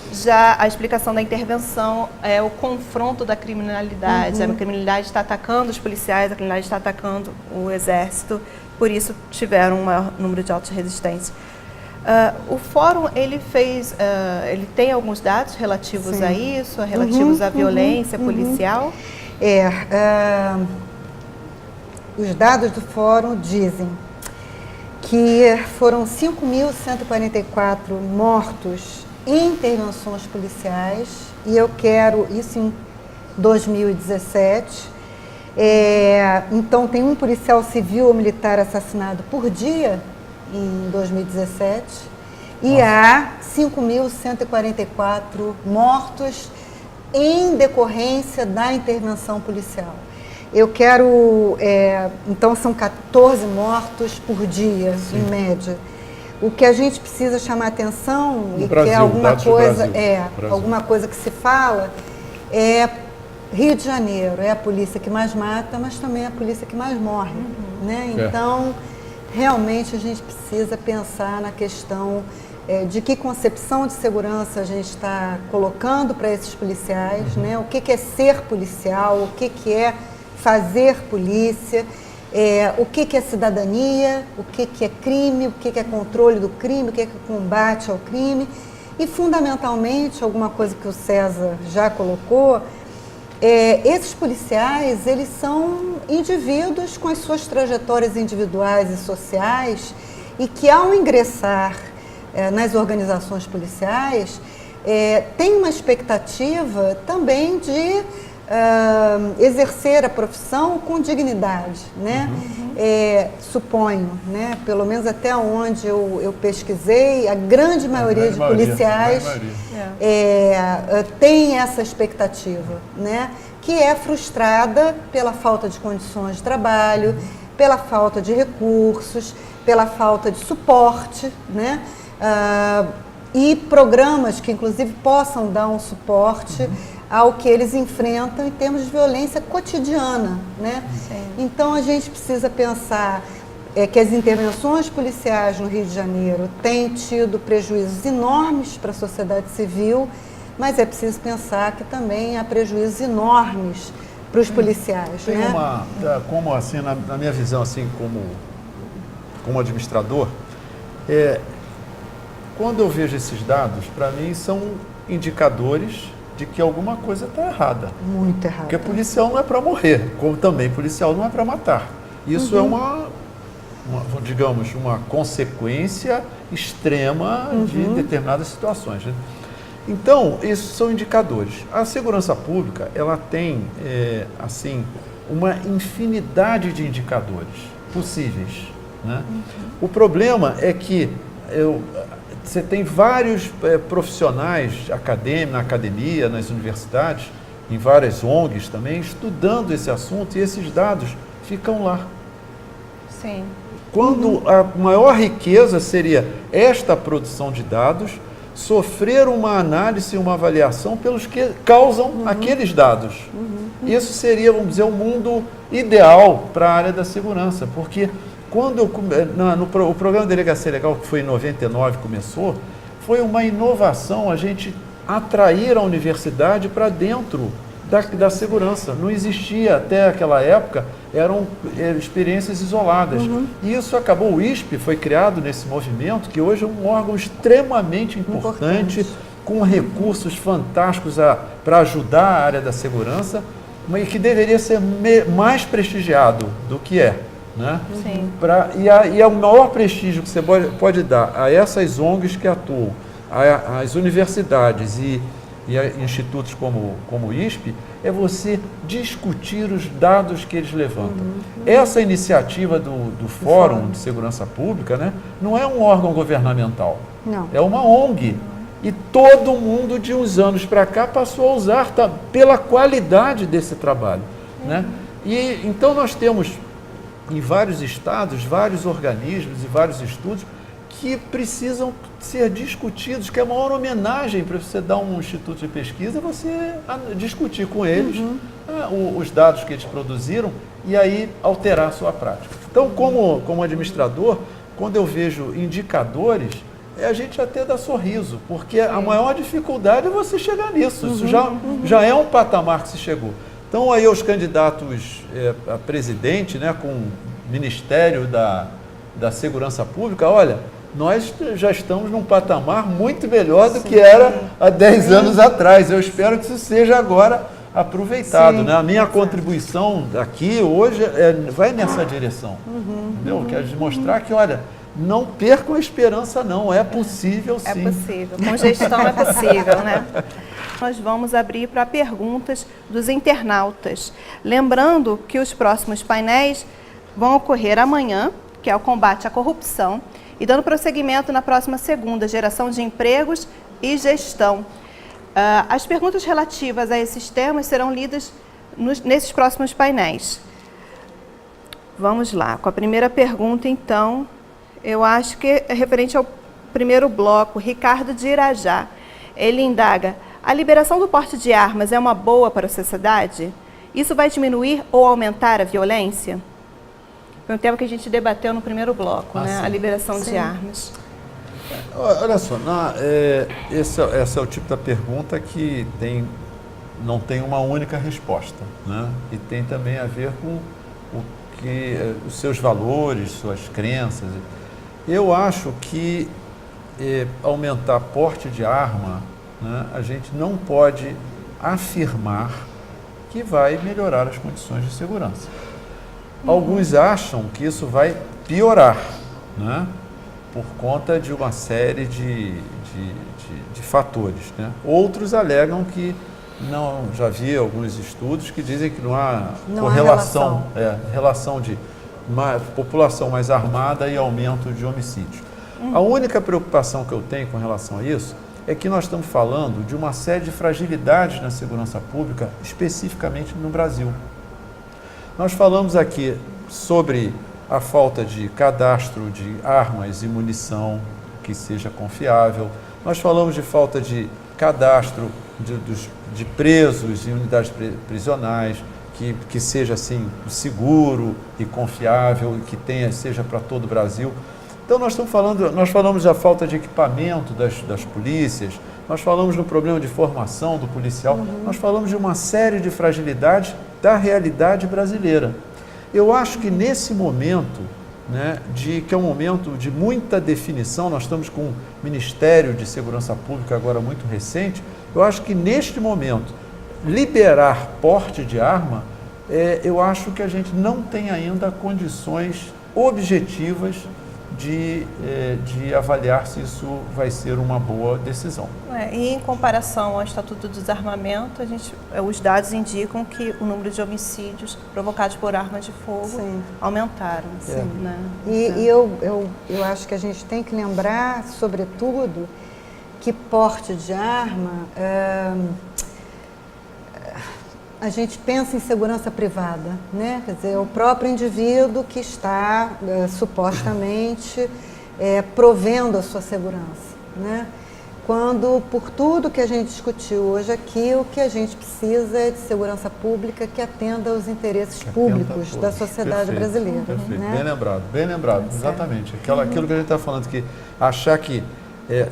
Já a explicação da intervenção é o confronto da criminalidade. A criminalidade está atacando os policiais, a criminalidade está atacando o exército, por isso tiveram um maior número de autos de resistência. O fórum, ele tem alguns dados relativos a isso, relativos à violência policial? Os dados do fórum dizem que foram 5.144 mortos em intervenções policiais, e eu quero isso em 2017. Então, tem um policial civil ou militar assassinado por dia em 2017, e há 5.144 mortos em decorrência da intervenção policial. Eu quero, então são 14 mortos por dia, Sim. em média. O que a gente precisa chamar atenção, No e Brasil, que é alguma dados do coisa, Brasil. alguma coisa que se fala, é Rio de Janeiro, é a polícia que mais mata, mas também é a polícia que mais morre, né? Então, realmente a gente precisa pensar na questão de que concepção de segurança a gente está colocando para esses policiais, né? O que é ser policial, o que é fazer polícia, o que é cidadania, o que é crime, o que é controle do crime, o que é combate ao crime e, fundamentalmente, alguma coisa que o César já colocou, esses policiais, eles são indivíduos com as suas trajetórias individuais e sociais e que, ao ingressar nas organizações policiais, tem uma expectativa também de exercer a profissão com dignidade, né? Suponho, né? Pelo menos até onde eu pesquisei, a grande maioria de policiais tem essa expectativa, né? Que é frustrada pela falta de condições de trabalho, pela falta de recursos, pela falta de suporte, né? E programas que, inclusive, possam dar um suporte ao que eles enfrentam em termos de violência cotidiana, né? Sim. Então, a gente precisa pensar que as intervenções policiais no Rio de Janeiro têm tido prejuízos enormes para a sociedade civil, mas é preciso pensar que também há prejuízos enormes para os policiais, Tem né? como assim, na minha visão, assim, como administrador, quando eu vejo esses dados, para mim são indicadores de que alguma coisa está errada. Muito errado. Porque policial não é para morrer, como também policial não é para matar. Isso é digamos, uma consequência extrema de determinadas situações, né? Então, isso são indicadores. A segurança pública, ela tem, assim, uma infinidade de indicadores possíveis, né? O problema é que você tem vários profissionais na academia, nas universidades, em várias ONGs também, estudando esse assunto e esses dados ficam lá. Sim. Quando a maior riqueza seria esta produção de dados, sofrer uma análise e uma avaliação pelos que causam aqueles dados. Isso seria, vamos dizer, um mundo ideal para a área da segurança, porque quando o programa Delegacia Legal, que foi em 99, começou, foi uma inovação a gente atrair a universidade para dentro da segurança. Não existia até aquela época, eram experiências isoladas. E isso acabou, o ISP foi criado nesse movimento, que hoje é um órgão extremamente importante, com recursos fantásticos para ajudar a área da segurança, mas que deveria ser mais prestigiado do que é. Né? Sim. E o maior prestígio que você pode dar a essas ONGs que atuam, às universidades e a institutos como o ISP, é você discutir os dados que eles levantam. Essa iniciativa do Fórum de Segurança Pública, né, não é um órgão governamental, é uma ONG. E todo mundo, de uns anos para cá, passou a usar pela qualidade desse trabalho. Né? E então nós temos em vários estados, vários organismos e vários estudos que precisam ser discutidos, que é a maior homenagem para você dar um instituto de pesquisa, você discutir com eles os dados que eles produziram e aí alterar a sua prática. Então, como administrador, quando eu vejo indicadores, a gente até dá sorriso, porque a maior dificuldade é você chegar nisso. Isso já é um patamar que se chegou. Então, aí os candidatos a presidente, né, com o Ministério da Segurança Pública, olha, nós já estamos num patamar muito melhor do que era há 10 anos atrás. Eu espero que isso seja agora aproveitado. Né? A minha contribuição aqui hoje vai nessa direção. Entendeu? Quero mostrar que, olha, não percam a esperança não, é possível sim. É possível, com gestão é possível, né? Nós vamos abrir para perguntas dos internautas. Lembrando que os próximos painéis vão ocorrer amanhã, que é o combate à corrupção, e dando prosseguimento na próxima segunda, geração de empregos e gestão. As perguntas relativas a esses temas serão lidas nesses próximos painéis. Vamos lá, com a primeira pergunta, então, eu acho que é referente ao primeiro bloco, Ricardo de Irajá. Ele indaga: a liberação do porte de armas é uma boa para a sociedade? Isso vai diminuir ou aumentar a violência? Foi um tema que a gente debateu no primeiro bloco, né? A liberação de armas. Olha só, esse é o tipo da pergunta que não tem uma única resposta, né? E tem também a ver com os seus valores, suas crenças. Eu acho que aumentar porte de arma, né, a gente não pode afirmar que vai melhorar as condições de segurança. Alguns acham que isso vai piorar, né, por conta de uma série de fatores, né? Outros alegam que não, já vi alguns estudos que dizem que não há correlação, relação de população mais armada e aumento de homicídios. A única preocupação que eu tenho com relação a isso é que nós estamos falando de uma série de fragilidades na segurança pública, especificamente no Brasil. Nós falamos aqui sobre a falta de cadastro de armas e munição que seja confiável. Nós falamos de falta de cadastro de presos em unidades prisionais, que seja assim seguro e confiável e que seja para todo o Brasil. Então nós falamos da falta de equipamento das polícias, nós falamos do problema de formação do policial, nós falamos de uma série de fragilidades da realidade brasileira. Eu acho que nesse momento, né, que é um momento de muita definição, nós estamos com um Ministério de Segurança Pública agora muito recente, eu acho que neste momento, liberar porte de arma, eu acho que a gente não tem ainda condições objetivas de avaliar se isso vai ser uma boa decisão. E em comparação ao Estatuto do Desarmamento, os dados indicam que o número de homicídios provocados por armas de fogo aumentaram. Né? E eu acho que a gente tem que lembrar, sobretudo, que porte de arma, a gente pensa em segurança privada, né? Quer dizer, o próprio indivíduo que está supostamente provendo a sua segurança, né? Quando, por tudo que a gente discutiu hoje aqui, o que a gente precisa é de segurança pública que atenda aos interesses públicos da sociedade brasileira. Perfeito. Né? Bem lembrado, exatamente. Aquilo que a gente está falando, que achar que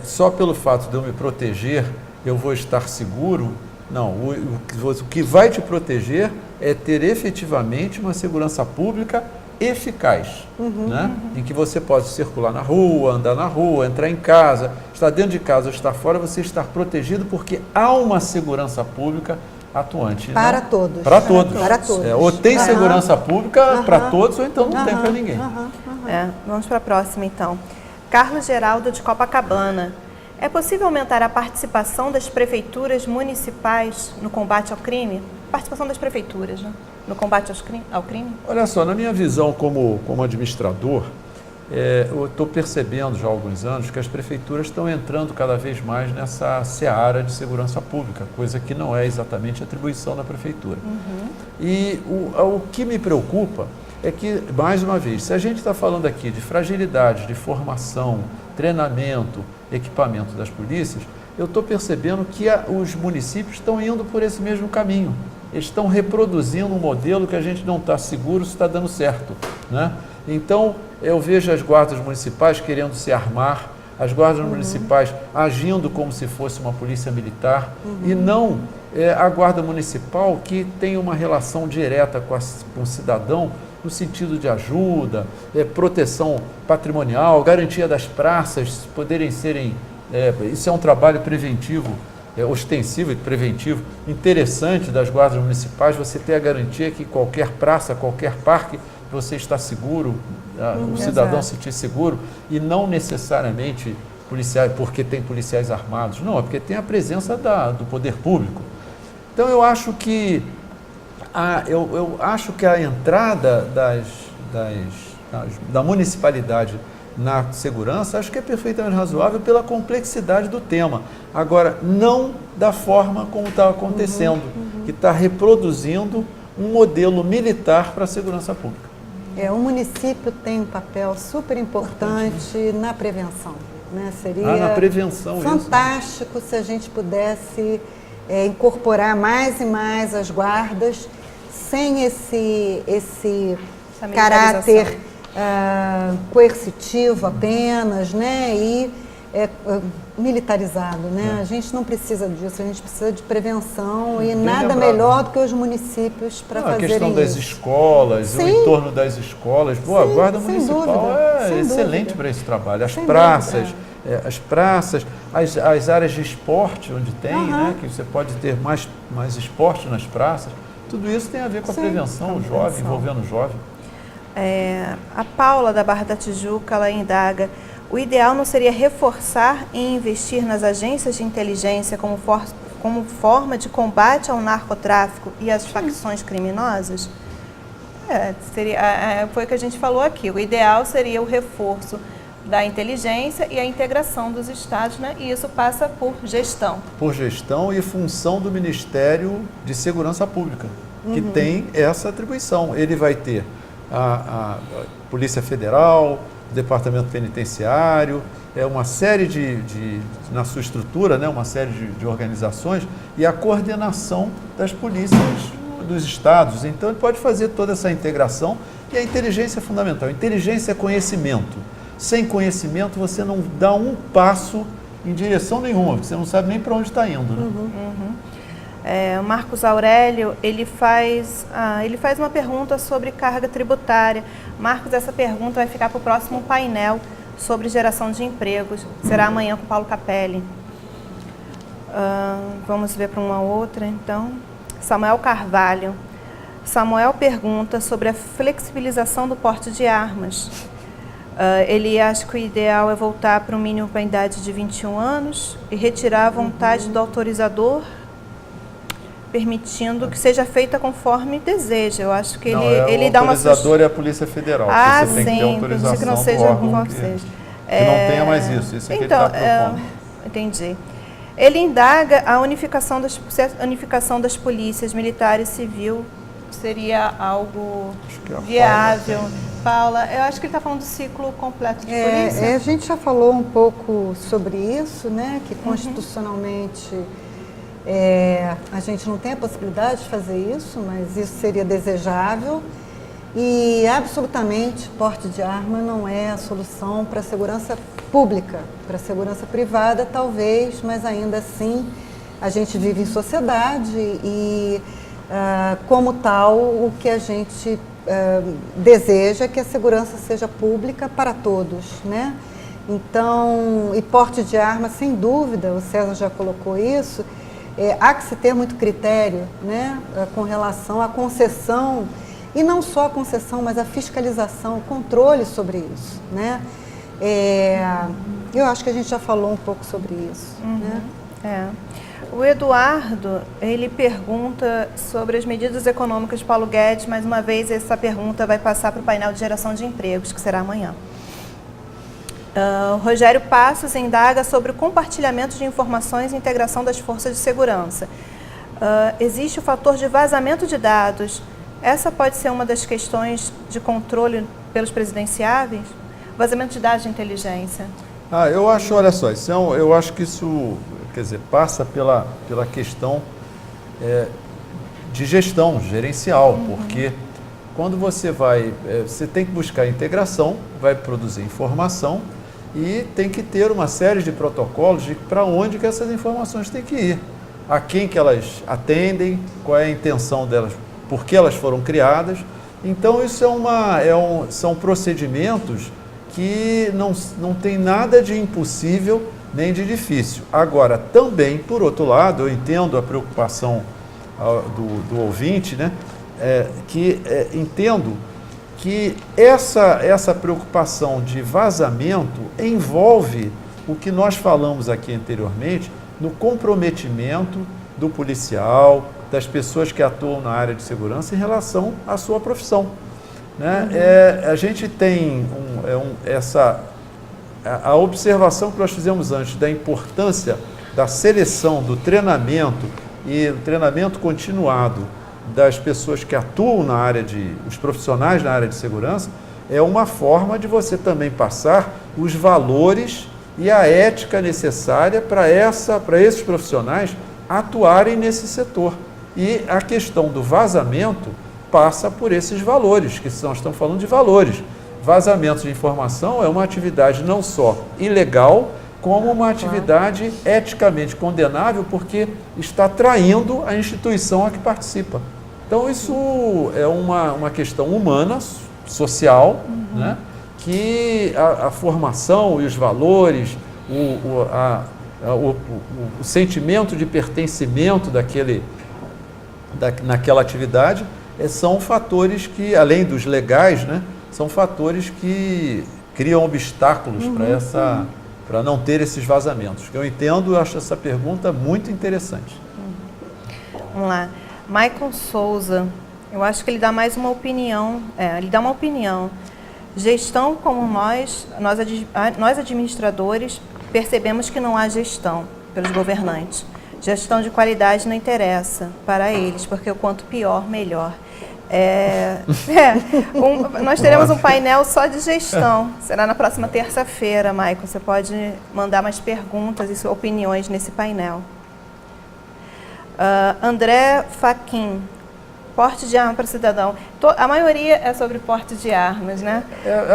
só pelo fato de eu me proteger eu vou estar seguro. Não, o que vai te proteger é ter efetivamente uma segurança pública eficaz, né? Em que você pode circular na rua, andar na rua, entrar em casa, estar dentro de casa ou estar fora, você estar protegido porque há uma segurança pública atuante. Para todos. Para todos. Para todos. Ou tem segurança pública para todos ou então não tem para ninguém. Vamos para a próxima, então. Carlos Geraldo, de Copacabana. É possível aumentar a participação das prefeituras municipais no combate ao crime? Participação das prefeituras, né? No combate ao crime? Olha só, na minha visão como administrador, eu estou percebendo já há alguns anos que as prefeituras estão entrando cada vez mais nessa seara de segurança pública, coisa que não é exatamente atribuição da prefeitura. E o que me preocupa é que, mais uma vez, se a gente está falando aqui de fragilidade, de formação, treinamento, equipamento das polícias, eu estou percebendo que os municípios estão indo por esse mesmo caminho. Eles estão reproduzindo um modelo que a gente não está seguro se está dando certo, né? Então, eu vejo as guardas municipais querendo se armar, as guardas municipais agindo como se fosse uma polícia militar, e não a guarda municipal que tem uma relação direta com o cidadão, no sentido de ajuda, proteção patrimonial, garantia das praças poderem serem... isso é um trabalho preventivo, ostensivo e preventivo, interessante das guardas municipais, você ter a garantia que qualquer praça, qualquer parque, você está seguro, o cidadão se sentir seguro, e não necessariamente policiais, porque tem policiais armados, não, é porque tem a presença do poder público. Então eu acho que a entrada da municipalidade na segurança, acho que é perfeitamente razoável pela complexidade do tema. Agora, não da forma como está acontecendo, que está reproduzindo um modelo militar para a segurança pública. O município tem um papel super importante na prevenção. Né? Seria na prevenção, fantástico se a gente pudesse incorporar mais e mais as guardas sem esse caráter coercitivo apenas, né? E militarizado, né? A gente não precisa disso, a gente precisa de prevenção e nada melhor do que os municípios para fazerem isso. A questão das escolas, o entorno das escolas. A Guarda Municipal é excelente para esse trabalho. As praças, as áreas de esporte onde tem, né? Que você pode ter mais esporte nas praças. Tudo isso tem a ver com a prevenção, o jovem, envolvendo o jovem. A Paula, da Barra da Tijuca, ela indaga: o ideal não seria reforçar e investir nas agências de inteligência como forma de combate ao narcotráfico e às facções criminosas? Foi o que a gente falou aqui. O ideal seria o reforço da inteligência e a integração dos estados, né? E isso passa por gestão. Por gestão e função do Ministério de Segurança Pública, que tem essa atribuição. Ele vai ter a Polícia Federal, o Departamento Penitenciário, uma série na sua estrutura, né, uma série de organizações e a coordenação das polícias dos estados. Então, ele pode fazer toda essa integração e a inteligência é fundamental. Inteligência é conhecimento. Sem conhecimento, você não dá um passo em direção nenhuma, porque você não sabe nem para onde está indo. Né? O Marcos Aurélio, ele faz uma pergunta sobre carga tributária. Marcos, essa pergunta vai ficar para o próximo painel sobre geração de empregos. Será amanhã com o Paulo Capelli. Vamos ver para uma outra, então. Samuel Carvalho. Samuel pergunta sobre a flexibilização do porte de armas. Ele acha que o ideal é voltar para o mínimo para a idade de 21 anos e retirar a vontade do autorizador, permitindo que seja feita conforme deseja. Eu acho que ele dá uma... O autorizador é a Polícia Federal. Você tem que ter autorização que não seja conforme seja. Que não tenha mais isso. Isso é então, que ele está propondo. Entendi. Ele indaga a unificação das polícias militar e civil. Seria algo viável. Paula, eu acho que ele está falando do ciclo completo de polícia. A gente já falou um pouco sobre isso, né? Que constitucionalmente a gente não tem a possibilidade de fazer isso, mas isso seria desejável. E absolutamente porte de arma não é a solução para a segurança pública. Para a segurança privada, talvez, mas ainda assim a gente vive em sociedade e, como tal, o que a gente deseja é que a segurança seja pública para todos, né? Então, e porte de arma, sem dúvida, o César já colocou isso, há que se ter muito critério, né, com relação à concessão, e não só a concessão, mas a fiscalização, o controle sobre isso, né? Eu acho que a gente já falou um pouco sobre isso, né? O Eduardo, ele pergunta sobre as medidas econômicas de Paulo Guedes. Mais uma vez, essa pergunta vai passar para o painel de geração de empregos, que será amanhã. O Rogério Passos indaga sobre o compartilhamento de informações e integração das forças de segurança. Existe o fator de vazamento de dados. Essa pode ser uma das questões de controle pelos presidenciáveis? Vazamento de dados de inteligência. Eu acho, olha só, eu acho que isso, quer dizer, passa pela questão de gestão gerencial, porque quando você você tem que buscar integração, vai produzir informação e tem que ter uma série de protocolos de para onde que essas informações têm que ir, a quem que elas atendem, qual é a intenção delas, por que elas foram criadas. Então isso são procedimentos que não tem nada de impossível nem de difícil. Agora, também, por outro lado, eu entendo a preocupação do ouvinte, né? Entendo que essa preocupação de vazamento envolve o que nós falamos aqui anteriormente no comprometimento do policial, das pessoas que atuam na área de segurança em relação à sua profissão. Né? A gente tem a observação que nós fizemos antes da importância da seleção, do treinamento e do treinamento continuado das pessoas que atuam na área os profissionais na área de segurança, é uma forma de você também passar os valores e a ética necessária para esses profissionais atuarem nesse setor. E a questão do vazamento passa por esses valores, que nós estamos falando de valores. Vazamento de informação é uma atividade não só ilegal, como uma atividade eticamente condenável, porque está traindo a instituição a que participa. Então, isso é uma questão humana, social, né? Que a formação e os valores, o sentimento de pertencimento naquela atividade são fatores que, além dos legais, né, são fatores que criam obstáculos para não ter esses vazamentos. Eu entendo, eu acho essa pergunta muito interessante. Vamos lá. Maicon Souza, eu acho que ele dá mais uma opinião, ele dá uma opinião. Gestão como nós administradores, percebemos que não há gestão pelos governantes. Gestão de qualidade não interessa para eles, porque o quanto pior, melhor. Nós teremos um painel só de gestão. Será na próxima terça-feira, Maicon. Você pode mandar mais perguntas e opiniões nesse painel. André Faquin, porte de arma para cidadão. A maioria é sobre porte de armas, né?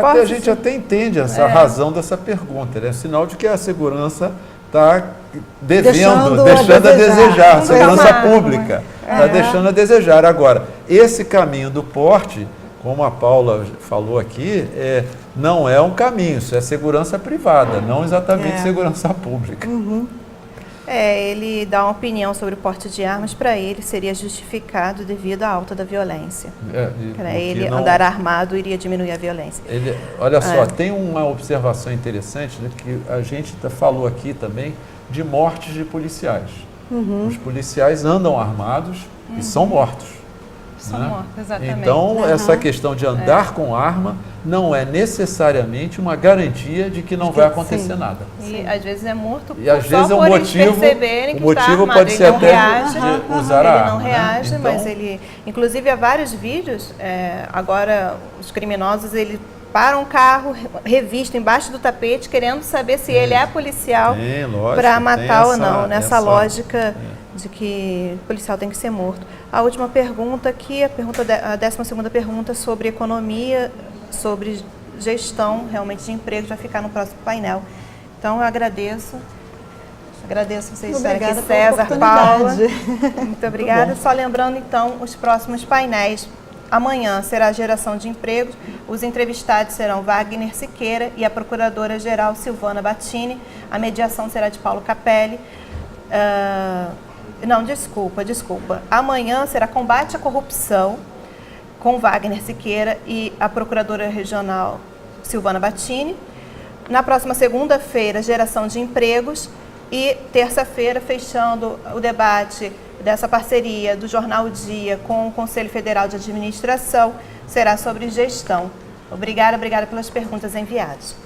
A gente até entende essa razão dessa pergunta, né? Sinal de que a segurança está deixando a desejar. A segurança pública está deixando a desejar. Agora, esse caminho do porte, como a Paula falou aqui, não é um caminho, isso é segurança privada, não exatamente segurança pública. Ele dá uma opinião sobre o porte de armas. Para ele seria justificado devido à alta da violência. Para ele, andar armado iria diminuir a violência. Olha só, tem uma observação interessante, né, que a gente falou aqui também de mortes de policiais. Os policiais andam armados e são mortos. São mortos, exatamente. Então, essa questão de andar com arma não é necessariamente uma garantia de que não vai acontecer nada. E às vezes é morto só por eles perceberem que está armado. Pode ser até usar a arma. Ele não reage, né? mas ele... Inclusive, há vários vídeos, agora os criminosos, eles param um carro, revistam embaixo do tapete, querendo saber se ele é policial para matar ou não, nessa lógica de que o policial tem que ser morto. A última pergunta aqui, a 12ª pergunta sobre economia, sobre gestão realmente de emprego, vai ficar no próximo painel. Então, eu agradeço vocês estarem aqui, César, Paula. Muito obrigada. Só lembrando, então, os próximos painéis. Amanhã será a geração de empregos. Os entrevistados serão Wagner Siqueira e a Procuradora-Geral Silvana Battini. A mediação será de Paulo Capelli. Não, desculpa. Amanhã será combate à corrupção com Wagner Siqueira e a Procuradora Regional Silvana Battini. Na próxima segunda-feira, geração de empregos. E terça-feira, fechando o debate dessa parceria do Jornal O Dia com o Conselho Federal de Administração, será sobre gestão. Obrigada pelas perguntas enviadas.